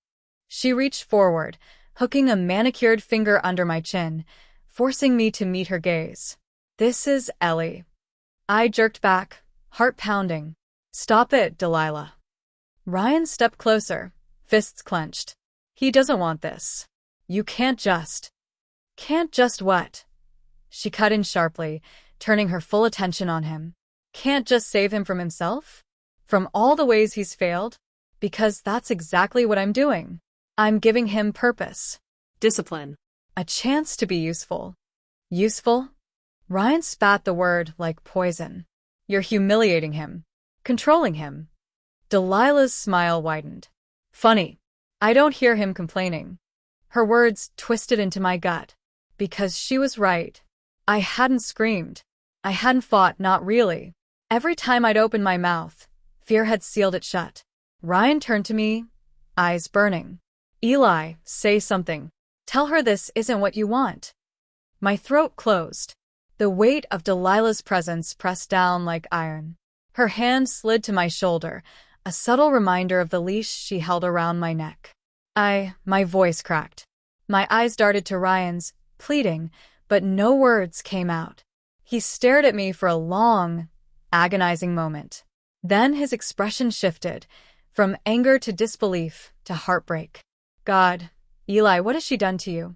She reached forward, hooking a manicured finger under my chin, forcing me to meet her gaze. "This is Ellie." I jerked back, heart pounding. "Stop it, Delilah." Ryan stepped closer, fists clenched. "He doesn't want this. You can't just—" "Can't just what?" She cut in sharply, turning her full attention on him. "Can't just save him from himself? From all the ways he's failed? Because that's exactly what I'm doing. I'm giving him purpose. Discipline. A chance to be useful." "Useful?" Ryan spat the word like poison. "You're humiliating him. Controlling him." Delilah's smile widened. "Funny. I don't hear him complaining." Her words twisted into my gut. Because she was right. I hadn't screamed. I hadn't fought, not really. Every time I'd opened my mouth, fear had sealed it shut. Ryan turned to me, eyes burning. "Eli, say something. Tell her this isn't what you want." My throat closed. The weight of Delilah's presence pressed down like iron. Her hand slid to my shoulder, a subtle reminder of the leash she held around my neck. My voice cracked. My eyes darted to Ryan's, pleading, but no words came out. He stared at me for a long, agonizing moment. Then his expression shifted, from anger to disbelief to heartbreak. "God, Eli, what has she done to you?"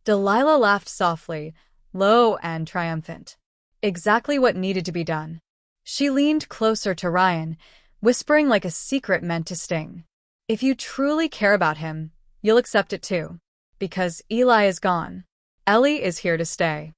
Delilah laughed softly, low and triumphant. Exactly what needed to be done. She leaned closer to Ryan, whispering like a secret meant to sting. "If you truly care about him, you'll accept it too. Because Eli is gone. Ellie is here to stay."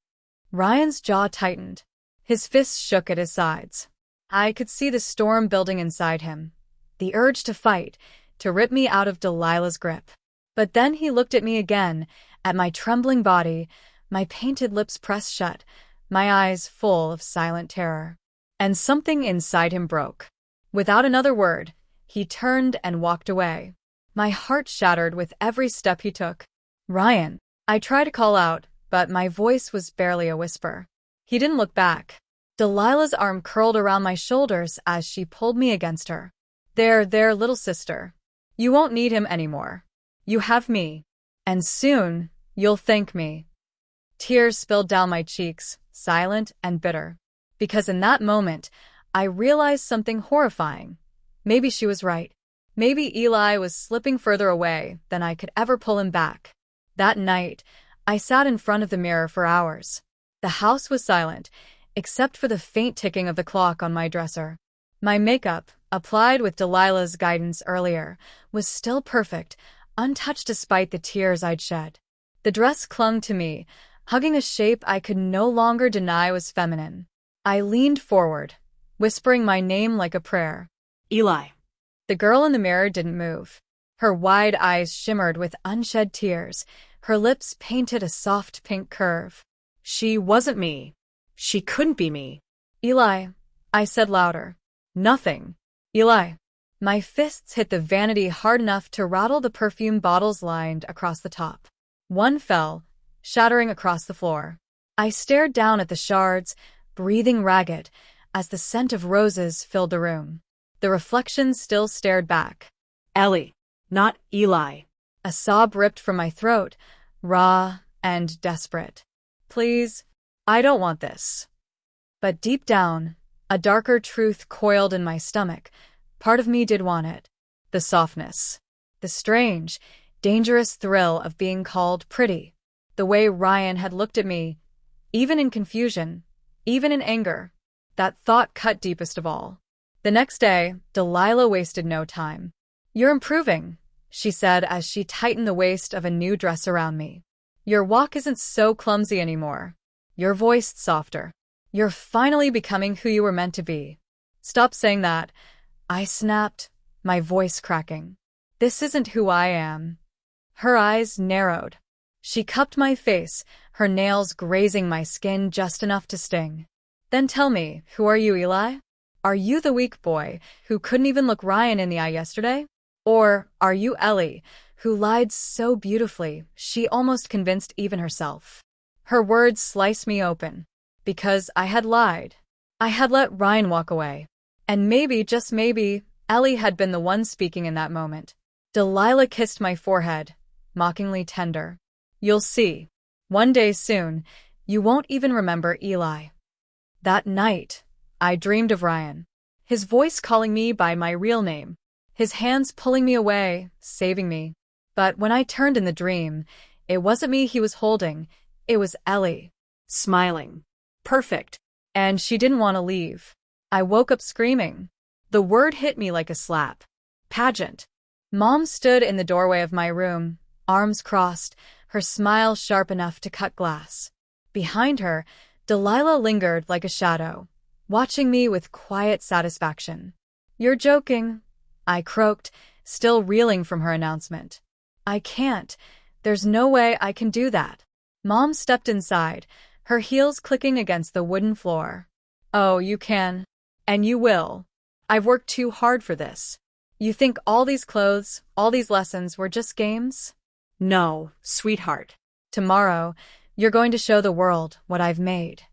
Ryan's jaw tightened. His fists shook at his sides. I could see the storm building inside him. The urge to fight, to rip me out of Delilah's grip. But then he looked at me again, at my trembling body, my painted lips pressed shut, my eyes full of silent terror. And something inside him broke. Without another word, he turned and walked away. My heart shattered with every step he took. "Ryan," I tried to call out, but my voice was barely a whisper. He didn't look back. Delilah's arm curled around my shoulders as she pulled me against her. There, little sister. You won't need him anymore. You have me. And soon, you'll thank me. Tears spilled down my cheeks, silent and bitter. Because in that moment, I realized something horrifying. Maybe she was right. Maybe Eli was slipping further away than I could ever pull him back. That night, I sat in front of the mirror for hours. The house was silent, except for the faint ticking of the clock on my dresser. My makeup, applied with Delilah's guidance earlier, was still perfect, untouched despite the tears I'd shed. The dress clung to me, hugging a shape I could no longer deny was feminine. I leaned forward, whispering my name like a prayer. Eli. The girl in the mirror didn't move. Her wide eyes shimmered with unshed tears, her lips painted a soft pink curve. She wasn't me. She couldn't be me. Eli, I said louder. Nothing. Eli. My fists hit the vanity hard enough to rattle the perfume bottles lined across the top. One fell, shattering across the floor. I stared down at the shards, breathing ragged, as the scent of roses filled the room. The reflection still stared back. Ellie, not Eli. A sob ripped from my throat, raw and desperate. Please, I don't want this. But deep down, a darker truth coiled in my stomach. Part of me did want it. The softness. The strange, dangerous thrill of being called pretty. The way Ryan had looked at me, even in confusion, even in anger. That thought cut deepest of all. The next day, Delilah wasted no time. You're improving, she said as she tightened the waist of a new dress around me. Your walk isn't so clumsy anymore. Your voice softer. You're finally becoming who you were meant to be. Stop saying that. I snapped, my voice cracking. This isn't who I am. Her eyes narrowed. She cupped my face, her nails grazing my skin just enough to sting. Then tell me, who are you, Eli? Are you the weak boy who couldn't even look Ryan in the eye yesterday? Or are you Ellie, who lied so beautifully she almost convinced even herself? Her words sliced me open. Because I had lied. I had let Ryan walk away. And maybe, just maybe, Ellie had been the one speaking in that moment. Delilah kissed my forehead, mockingly tender. You'll see. One day soon, you won't even remember Eli. That night, I dreamed of Ryan. His voice calling me by my real name. His hands pulling me away, saving me. But when I turned in the dream, it wasn't me he was holding. It was Ellie. Smiling. Perfect. And she didn't want to leave. I woke up screaming. The word hit me like a slap. Pageant. Mom stood in the doorway of my room, arms crossed, her smile sharp enough to cut glass. Behind her, Delilah lingered like a shadow, watching me with quiet satisfaction. You're joking, I croaked, still reeling from her announcement. I can't. There's no way I can do that. Mom stepped inside, her heels clicking against the wooden floor. Oh, you can. And you will. I've worked too hard for this. You think all these clothes, all these lessons were just games? No, sweetheart. Tomorrow, you're going to show the world what I've made.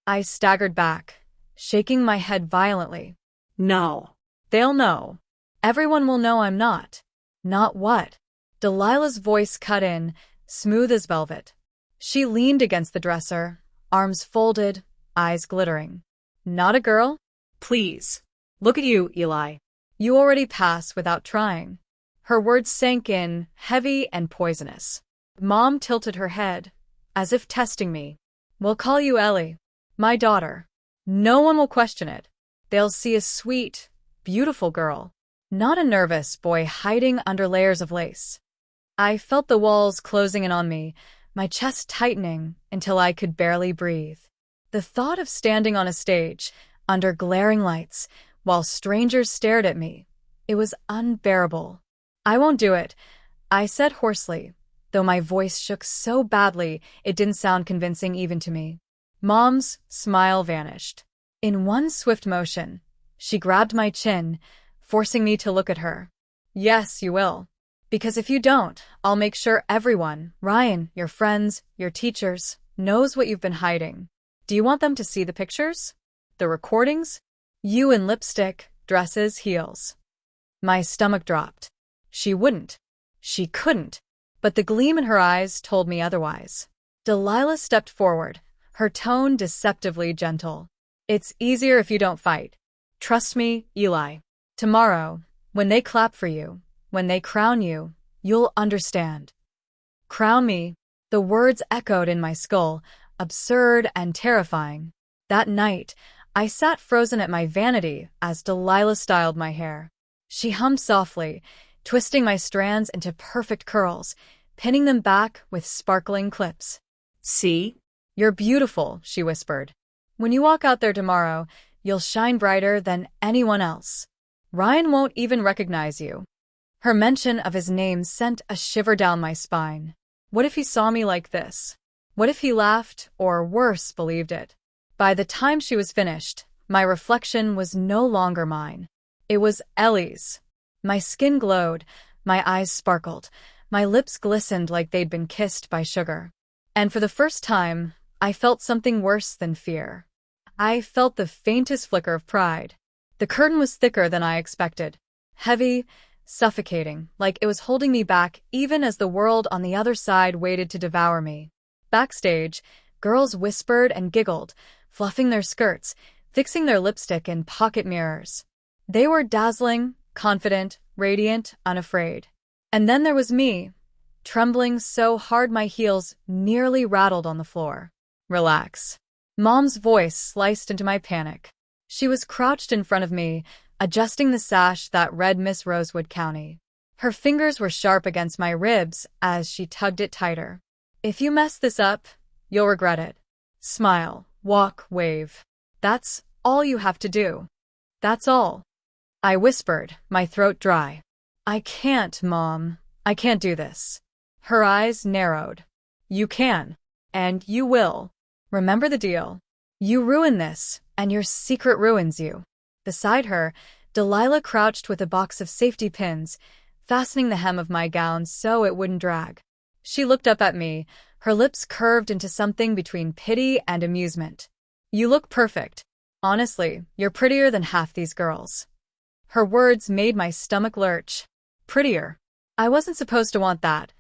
I staggered back, shaking my head violently. No. They'll know. Everyone will know I'm not. Not what? Delilah's voice cut in, smooth as velvet. She leaned against the dresser, arms folded, eyes glittering. Not a girl? Please. Look at you, Eli. You already pass without trying. Her words sank in, heavy and poisonous. Mom tilted her head, as if testing me. We'll call you Ellie, my daughter. No one will question it. They'll see a sweet, beautiful girl, not a nervous boy hiding under layers of lace. I felt the walls closing in on me, my chest tightening until I could barely breathe. The thought of standing on a stage, under glaring lights, while strangers stared at me, it was unbearable. I won't do it, I said hoarsely, though my voice shook so badly it didn't sound convincing even to me. Mom's smile vanished. In one swift motion, she grabbed my chin, forcing me to look at her. Yes, you will. Because if you don't, I'll make sure everyone, Ryan, your friends, your teachers, knows what you've been hiding. Do you want them to see the pictures? The recordings? You in lipstick, dresses, heels. My stomach dropped. She wouldn't. She couldn't. But the gleam in her eyes told me otherwise. Delilah stepped forward, her tone deceptively gentle. It's easier if you don't fight. Trust me, Eli. Tomorrow, when they clap for you, when they crown you, you'll understand. Crown me. The words echoed in my skull, absurd and terrifying. That night, I sat frozen at my vanity as Delilah styled my hair. She hummed softly, twisting my strands into perfect curls, pinning them back with sparkling clips. See? You're beautiful, she whispered. When you walk out there tomorrow, you'll shine brighter than anyone else. Ryan won't even recognize you. Her mention of his name sent a shiver down my spine. What if he saw me like this? What if he laughed, or worse, believed it? By the time she was finished, my reflection was no longer mine. It was Ellie's. My skin glowed, my eyes sparkled, my lips glistened like they'd been kissed by sugar. And for the first time, I felt something worse than fear. I felt the faintest flicker of pride. The curtain was thicker than I expected. Heavy, suffocating, like it was holding me back even as the world on the other side waited to devour me. Backstage, girls whispered and giggled, fluffing their skirts, fixing their lipstick in pocket mirrors. They were dazzling, confident, radiant, unafraid. And then there was me, trembling so hard my heels nearly rattled on the floor. Relax. Mom's voice sliced into my panic. She was crouched in front of me, adjusting the sash that read Miss Rosewood County. Her fingers were sharp against my ribs as she tugged it tighter. If you mess this up, you'll regret it. Smile, walk, wave. That's all you have to do. That's all. I whispered, my throat dry. I can't, Mom. I can't do this. Her eyes narrowed. You can. And you will. Remember the deal. You ruin this, and your secret ruins you. Beside her, Delilah crouched with a box of safety pins, fastening the hem of my gown so it wouldn't drag. She looked up at me, her lips curved into something between pity and amusement. You look perfect. Honestly, you're prettier than half these girls. Her words made my stomach lurch. Prettier. I wasn't supposed to want that.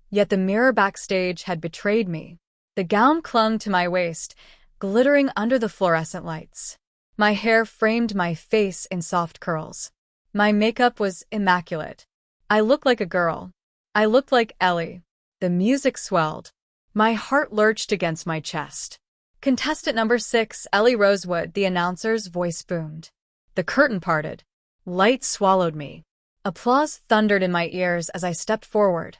Yet the mirror backstage had betrayed me. The gown clung to my waist, glittering under the fluorescent lights. My hair framed my face in soft curls. My makeup was immaculate. I looked like a girl. I looked like Ellie. The music swelled. My heart lurched against my chest. Contestant number 6, Ellie Rosewood, the announcer's voice boomed. The curtain parted. Light swallowed me. Applause thundered in my ears as I stepped forward,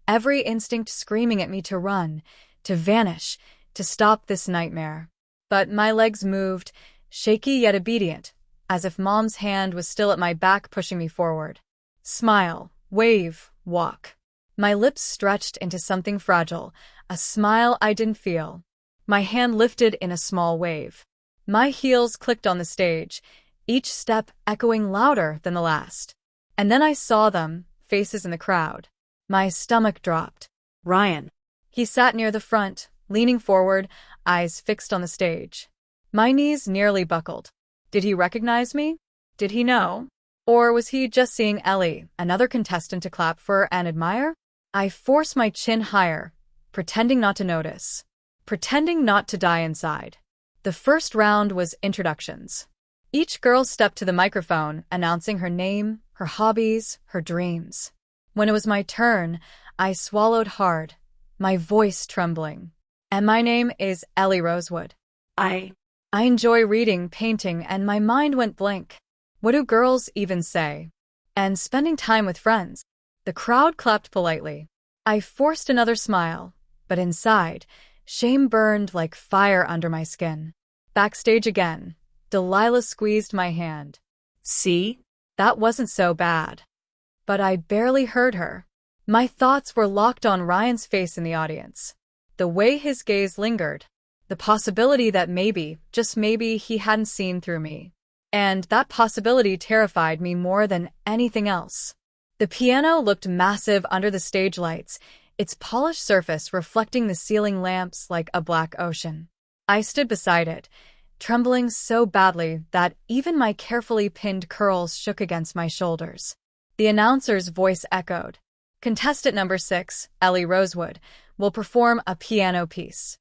every instinct screaming at me to run, to vanish, to stop this nightmare. But my legs moved, shaky yet obedient, as if Mom's hand was still at my back pushing me forward. Smile, wave, walk. My lips stretched into something fragile, a smile I didn't feel. My hand lifted in a small wave. My heels clicked on the stage, each step echoing louder than the last. And then I saw them, faces in the crowd. My stomach dropped. Ryan. He sat near the front, leaning forward, eyes fixed on the stage. My knees nearly buckled. Did he recognize me? Did he know? Or was he just seeing Ellie, another contestant to clap for and admire? I forced my chin higher, pretending not to notice. Pretending not to die inside. The first round was introductions. Each girl stepped to the microphone, announcing her name, her hobbies, her dreams. When it was my turn, I swallowed hard, my voice trembling. And my name is Ellie Rosewood. I enjoy reading, painting, and my mind went blank. What do girls even say? And spending time with friends. The crowd clapped politely. I forced another smile, but inside, shame burned like fire under my skin. Backstage again, Delilah squeezed my hand. See? That wasn't so bad. But I barely heard her. My thoughts were locked on Ryan's face in the audience. The way his gaze lingered. The possibility that maybe, just maybe, he hadn't seen through me. And that possibility terrified me more than anything else. The piano looked massive under the stage lights, its polished surface reflecting the ceiling lamps like a black ocean. I stood beside it, trembling so badly that even my carefully pinned curls shook against my shoulders. The announcer's voice echoed. Contestant number 6, Ellie Rosewood, will perform a piano piece.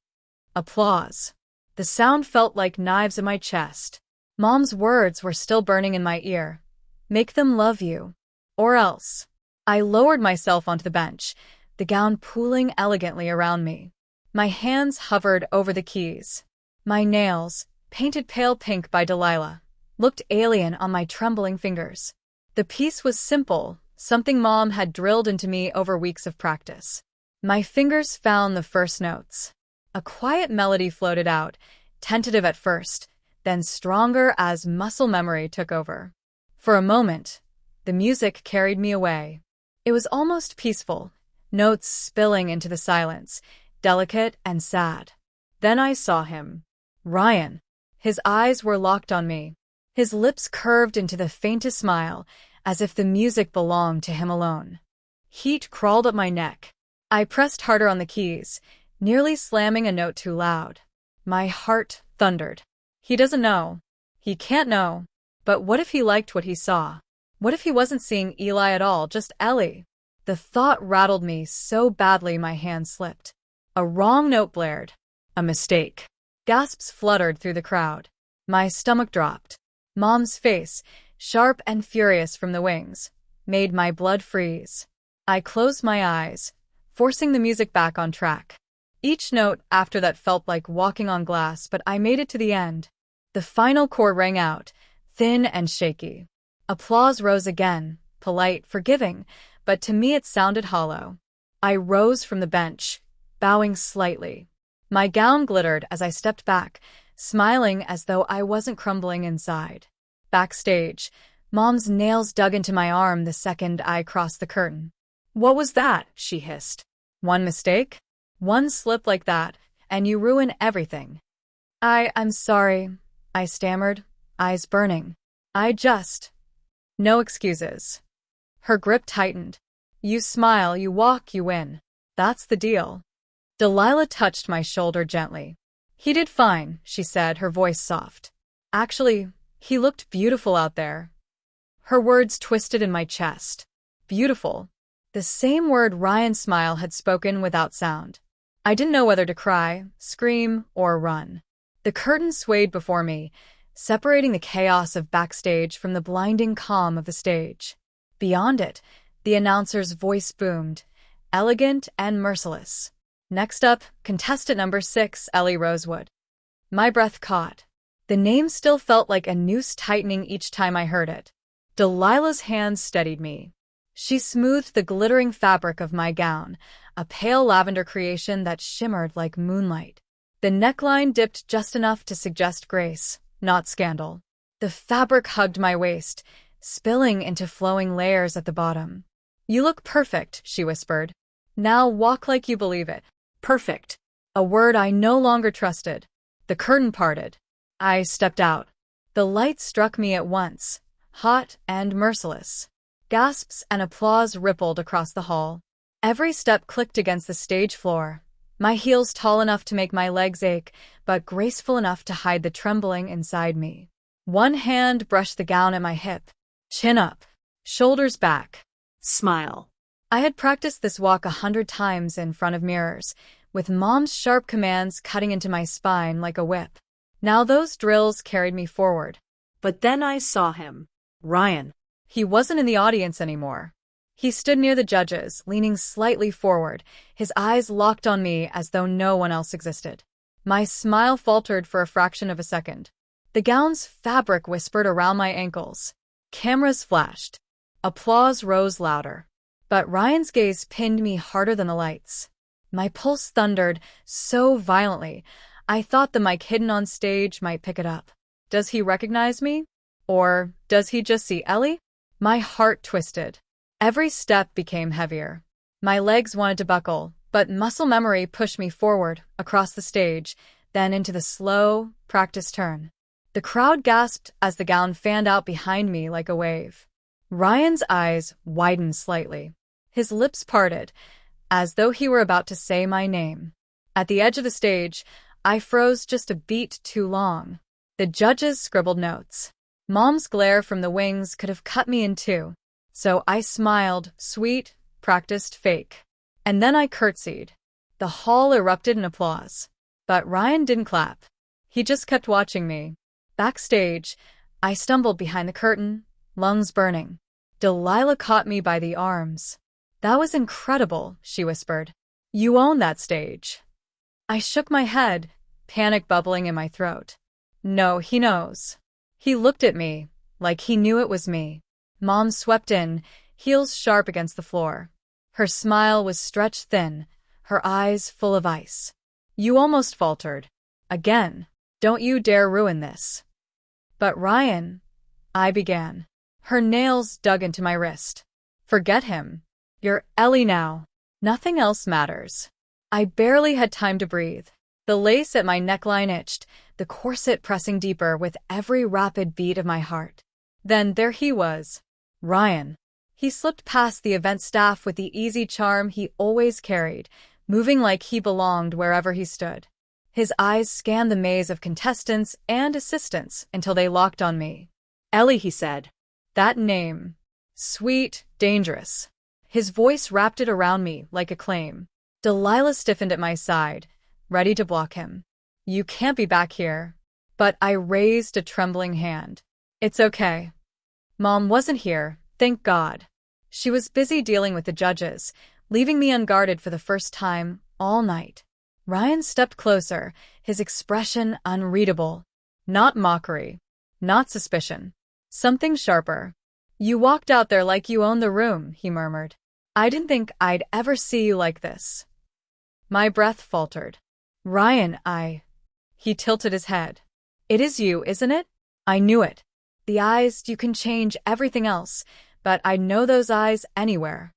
Applause. The sound felt like knives in my chest. Mom's words were still burning in my ear. Make them love you. Or else. I lowered myself onto the bench, the gown pooling elegantly around me. My hands hovered over the keys. My nails, painted pale pink by Delilah, looked alien on my trembling fingers. The piece was simple, something Mom had drilled into me over weeks of practice. My fingers found the first notes. A quiet melody floated out, tentative at first, then stronger as muscle memory took over. For a moment, the music carried me away. It was almost peaceful, notes spilling into the silence, delicate and sad. Then I saw him. Ryan. His eyes were locked on me. His lips curved into the faintest smile, as if the music belonged to him alone. Heat crawled up my neck. I pressed harder on the keys, nearly slamming a note too loud. My heart thundered. He doesn't know. He can't know. But what if he liked what he saw? What if he wasn't seeing Eli at all, just Ellie? The thought rattled me so badly my hand slipped. A wrong note blared. A mistake. Gasps fluttered through the crowd. My stomach dropped. Mom's face, sharp and furious from the wings, made my blood freeze. I closed my eyes, forcing the music back on track. Each note after that felt like walking on glass, but I made it to the end. The final chord rang out, thin and shaky. Applause rose again, polite, forgiving, but to me it sounded hollow. I rose from the bench, bowing slightly. My gown glittered as I stepped back, smiling as though I wasn't crumbling inside. Backstage, Mom's nails dug into my arm the second I crossed the curtain. "What was that?" she hissed. "One mistake? One slip like that, and you ruin everything." I'm sorry," I stammered, eyes burning. No excuses." Her grip tightened. "You smile, you walk, you win. That's the deal." Delilah touched my shoulder gently. "He did fine," she said, her voice soft. "Actually, he looked beautiful out there." Her words twisted in my chest. Beautiful. The same word Ryan's smile had spoken without sound. I didn't know whether to cry, scream, or run. The curtain swayed before me, separating the chaos of backstage from the blinding calm of the stage. Beyond it, the announcer's voice boomed, elegant and merciless. "Next up, contestant number 6, Ellie Rosewood." My breath caught. The name still felt like a noose tightening each time I heard it. Delilah's hands steadied me. She smoothed the glittering fabric of my gown, a pale lavender creation that shimmered like moonlight. The neckline dipped just enough to suggest grace, not scandal. The fabric hugged my waist, spilling into flowing layers at the bottom. "You look perfect," she whispered. "Now walk like you believe it." Perfect. A word I no longer trusted. The curtain parted. I stepped out. The light struck me at once, hot and merciless. Gasps and applause rippled across the hall. Every step clicked against the stage floor, my heels tall enough to make my legs ache, but graceful enough to hide the trembling inside me. One hand brushed the gown at my hip. Chin up, shoulders back. Smile. I had practiced this walk 100 times in front of mirrors, with Mom's sharp commands cutting into my spine like a whip. Now those drills carried me forward. But then I saw him. Ryan. He wasn't in the audience anymore. He stood near the judges, leaning slightly forward, his eyes locked on me as though no one else existed. My smile faltered for a fraction of a second. The gown's fabric whispered around my ankles. Cameras flashed. Applause rose louder. But Ryan's gaze pinned me harder than the lights. My pulse thundered so violently, I thought the mic hidden on stage might pick it up. Does he recognize me? Or does he just see Ellie? My heart twisted. Every step became heavier. My legs wanted to buckle, but muscle memory pushed me forward, across the stage, then into the slow, practiced turn. The crowd gasped as the gown fanned out behind me like a wave. Ryan's eyes widened slightly. His lips parted, as though he were about to say my name. At the edge of the stage, I froze just a beat too long. The judges scribbled notes. Mom's glare from the wings could have cut me in two, so I smiled, sweet, practiced fake. And then I curtsied. The hall erupted in applause. But Ryan didn't clap. He just kept watching me. Backstage, I stumbled behind the curtain, lungs burning. Delilah caught me by the arms. "That was incredible," she whispered. "You own that stage." I shook my head, panic bubbling in my throat. "No, he knows." He looked at me, like he knew it was me. Mom swept in, heels sharp against the floor. Her smile was stretched thin, her eyes full of ice. "You almost faltered. Again. Don't you dare ruin this." "But Ryan," I began. Her nails dug into my wrist. "Forget him. You're Ellie now. Nothing else matters." I barely had time to breathe. The lace at my neckline itched, the corset pressing deeper with every rapid beat of my heart. Then there he was, Ryan. He slipped past the event staff with the easy charm he always carried, moving like he belonged wherever he stood. His eyes scanned the maze of contestants and assistants until they locked on me. "Ellie," he said. That name. Sweet, dangerous. His voice wrapped it around me like a claim. Delilah stiffened at my side, ready to block him. "You can't be back here." But I raised a trembling hand. "It's okay." Mom wasn't here, thank God. She was busy dealing with the judges, leaving me unguarded for the first time all night. Ryan stepped closer, his expression unreadable. Not mockery. Not suspicion. Something sharper. "You walked out there like you owned the room," he murmured. "I didn't think I'd ever see you like this." My breath faltered. "Ryan, He tilted his head. "It is you, isn't it?" I knew it. The eyes, you can change everything else, but I'd know those eyes anywhere.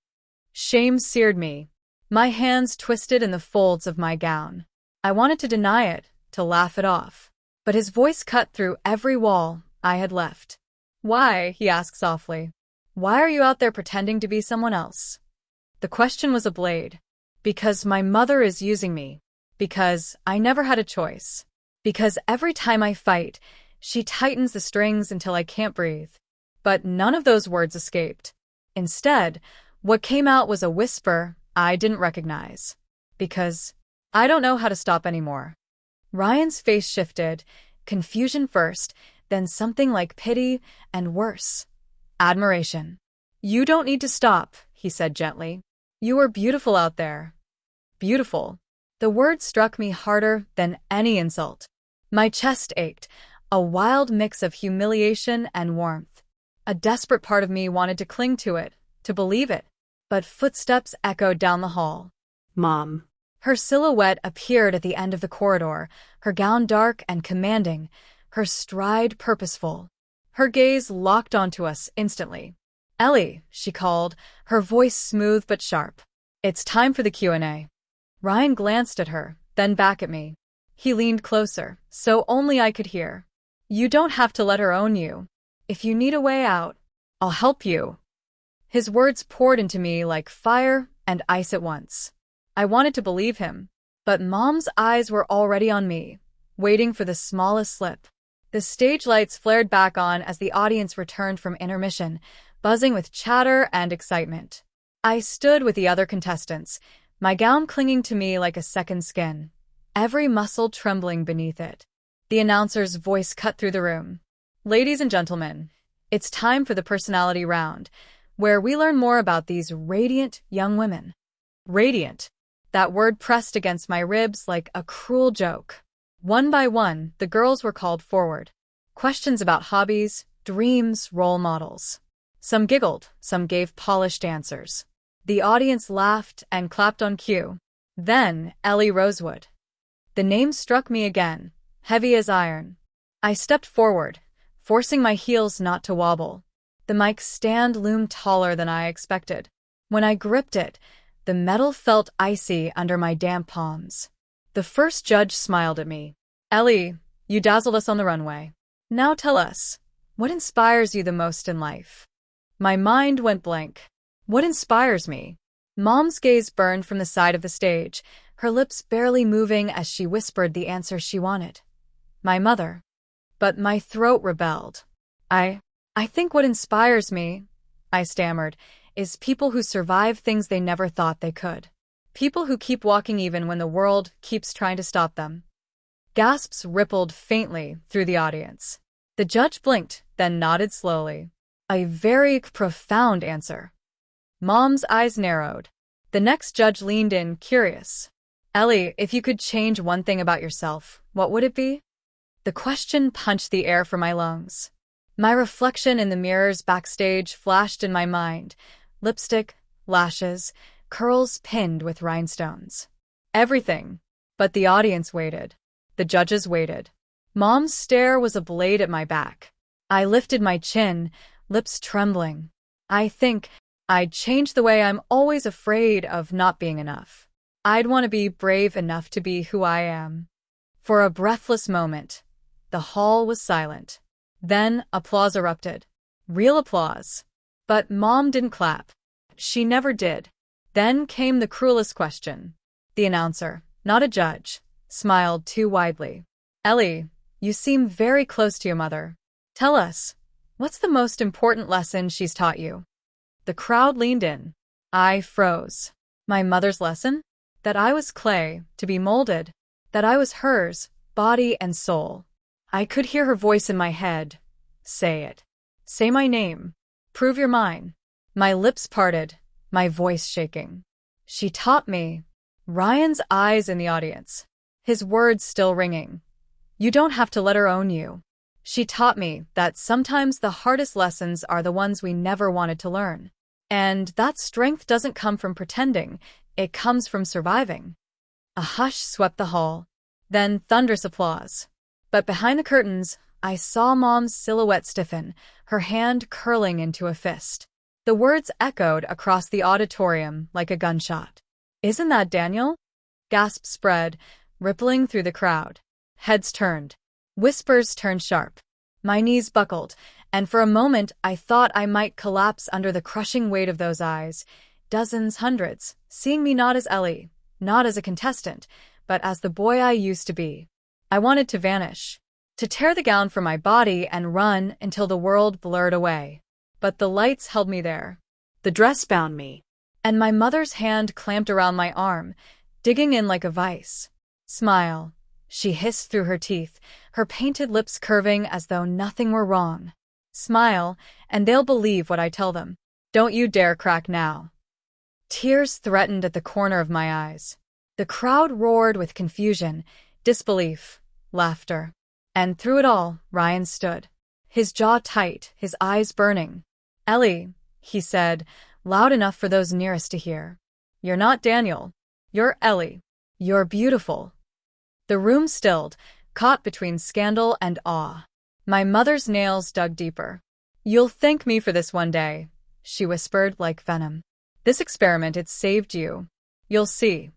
Shame seared me. My hands twisted in the folds of my gown. I wanted to deny it, to laugh it off. But his voice cut through every wall I had left. "Why?" he asked softly. "Why are you out there pretending to be someone else?" The question was a blade. Because my mother is using me. Because I never had a choice. Because every time I fight, she tightens the strings until I can't breathe. But none of those words escaped. Instead, what came out was a whisper I didn't recognize. Because I don't know how to stop anymore. Ryan's face shifted, confusion first, then something like pity and worse. Admiration. "You don't need to stop," he said gently. "You are beautiful out there." Beautiful. The word struck me harder than any insult. My chest ached, a wild mix of humiliation and warmth. A desperate part of me wanted to cling to it, to believe it. But footsteps echoed down the hall. Mom. Her silhouette appeared at the end of the corridor, her gown dark and commanding, her stride purposeful. Her gaze locked onto us instantly. "Ellie," she called, her voice smooth but sharp. "It's time for the Q&A." Ryan glanced at her, then back at me. He leaned closer, so only I could hear. "You don't have to let her own you. If you need a way out, I'll help you." His words poured into me like fire and ice at once. I wanted to believe him, but Mom's eyes were already on me, waiting for the smallest slip. The stage lights flared back on as the audience returned from intermission, buzzing with chatter and excitement. I stood with the other contestants, my gown clinging to me like a second skin, every muscle trembling beneath it. The announcer's voice cut through the room. "Ladies and gentlemen, it's time for the personality round, where we learn more about these radiant young women." Radiant. That word pressed against my ribs like a cruel joke. One by one, the girls were called forward. Questions about hobbies, dreams, role models. Some giggled, some gave polished answers. The audience laughed and clapped on cue. Then, Ellie Rosewood. The name struck me again, heavy as iron. I stepped forward, forcing my heels not to wobble. The mic's stand loomed taller than I expected. When I gripped it, the metal felt icy under my damp palms. The first judge smiled at me. "Ellie, you dazzled us on the runway. Now tell us, what inspires you the most in life?" My mind went blank. What inspires me? Mom's gaze burned from the side of the stage, her lips barely moving as she whispered the answer she wanted. My mother. But my throat rebelled. I think what inspires me, I stammered, is people who survive things they never thought they could. People who keep walking even when the world keeps trying to stop them. Gasps rippled faintly through the audience. The judge blinked, then nodded slowly. A very profound answer. Mom's eyes narrowed. The next judge leaned in, curious. Ellie, if you could change one thing about yourself, what would it be? The question punched the air from my lungs. My reflection in the mirrors backstage flashed in my mind. Lipstick, lashes, curls pinned with rhinestones. Everything. But the audience waited. The judges waited. Mom's stare was a blade at my back. I lifted my chin, lips trembling. I think I'd change the way I'm always afraid of not being enough. I'd want to be brave enough to be who I am. For a breathless moment, the hall was silent. Then applause erupted. Real applause. But Mom didn't clap. She never did. Then came the cruelest question. The announcer, not a judge, smiled too widely. Ellie, you seem very close to your mother. Tell us, what's the most important lesson she's taught you? The crowd leaned in. I froze. My mother's lesson? That I was clay, to be molded. That I was hers, body and soul. I could hear her voice in my head. Say it. Say my name. Prove you're mine. My lips parted, my voice shaking. She taught me. Ryan's eyes in the audience. His words still ringing. You don't have to let her own you. She taught me that sometimes the hardest lessons are the ones we never wanted to learn. And that strength doesn't come from pretending, it comes from surviving. A hush swept the hall. Then thunderous applause. But behind the curtains, I saw Mom's silhouette stiffen, her hand curling into a fist. The words echoed across the auditorium like a gunshot. Isn't that Daniel? Gasps spread, rippling through the crowd. Heads turned. Whispers turned sharp. My knees buckled, and for a moment I thought I might collapse under the crushing weight of those eyes. Dozens, hundreds, seeing me not as Ellie, not as a contestant, but as the boy I used to be. I wanted to vanish, to tear the gown from my body and run until the world blurred away. But the lights held me there. The dress bound me. And my mother's hand clamped around my arm, digging in like a vice. Smile, she hissed through her teeth, her painted lips curving as though nothing were wrong. Smile, and they'll believe what I tell them. Don't you dare crack now. Tears threatened at the corner of my eyes. The crowd roared with confusion, disbelief, laughter. And through it all, Ryan stood. His jaw tight, his eyes burning. Ellie, he said, loud enough for those nearest to hear. You're not Daniel. You're Ellie. You're beautiful. The room stilled, caught between scandal and awe. My mother's nails dug deeper. You'll thank me for this one day, she whispered like venom. This experiment, it saved you. You'll see.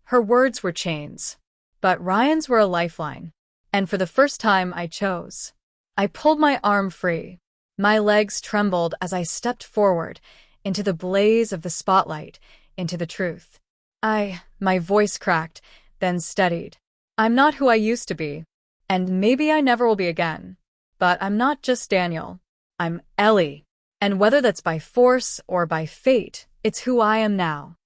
Her words were chains. But Ryan's were a lifeline. And for the first time, I chose. I pulled my arm free. My legs trembled as I stepped forward, into the blaze of the spotlight, into the truth. My voice cracked, then steadied. I'm not who I used to be. And maybe I never will be again. But I'm not just Daniel. I'm Ellie. And whether that's by force or by fate, it's who I am now.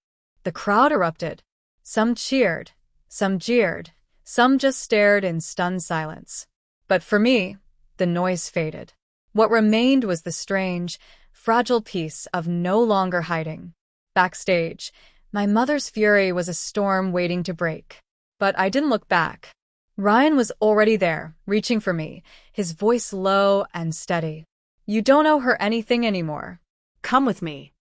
The crowd erupted. Some cheered, some jeered, some just stared in stunned silence. But for me, the noise faded. What remained was the strange, fragile peace of no longer hiding. Backstage, my mother's fury was a storm waiting to break. But I didn't look back. Ryan was already there, reaching for me, his voice low and steady. You don't owe her anything anymore. Come with me.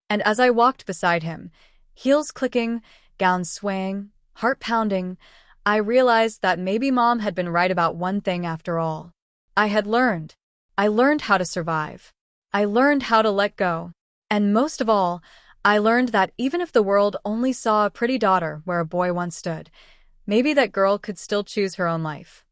And as I walked beside him, heels clicking, gown swaying, heart pounding, I realized that maybe Mom had been right about one thing after all. I had learned. I learned how to survive. I learned how to let go. And most of all, I learned that even if the world only saw a pretty daughter where a boy once stood, maybe that girl could still choose her own life.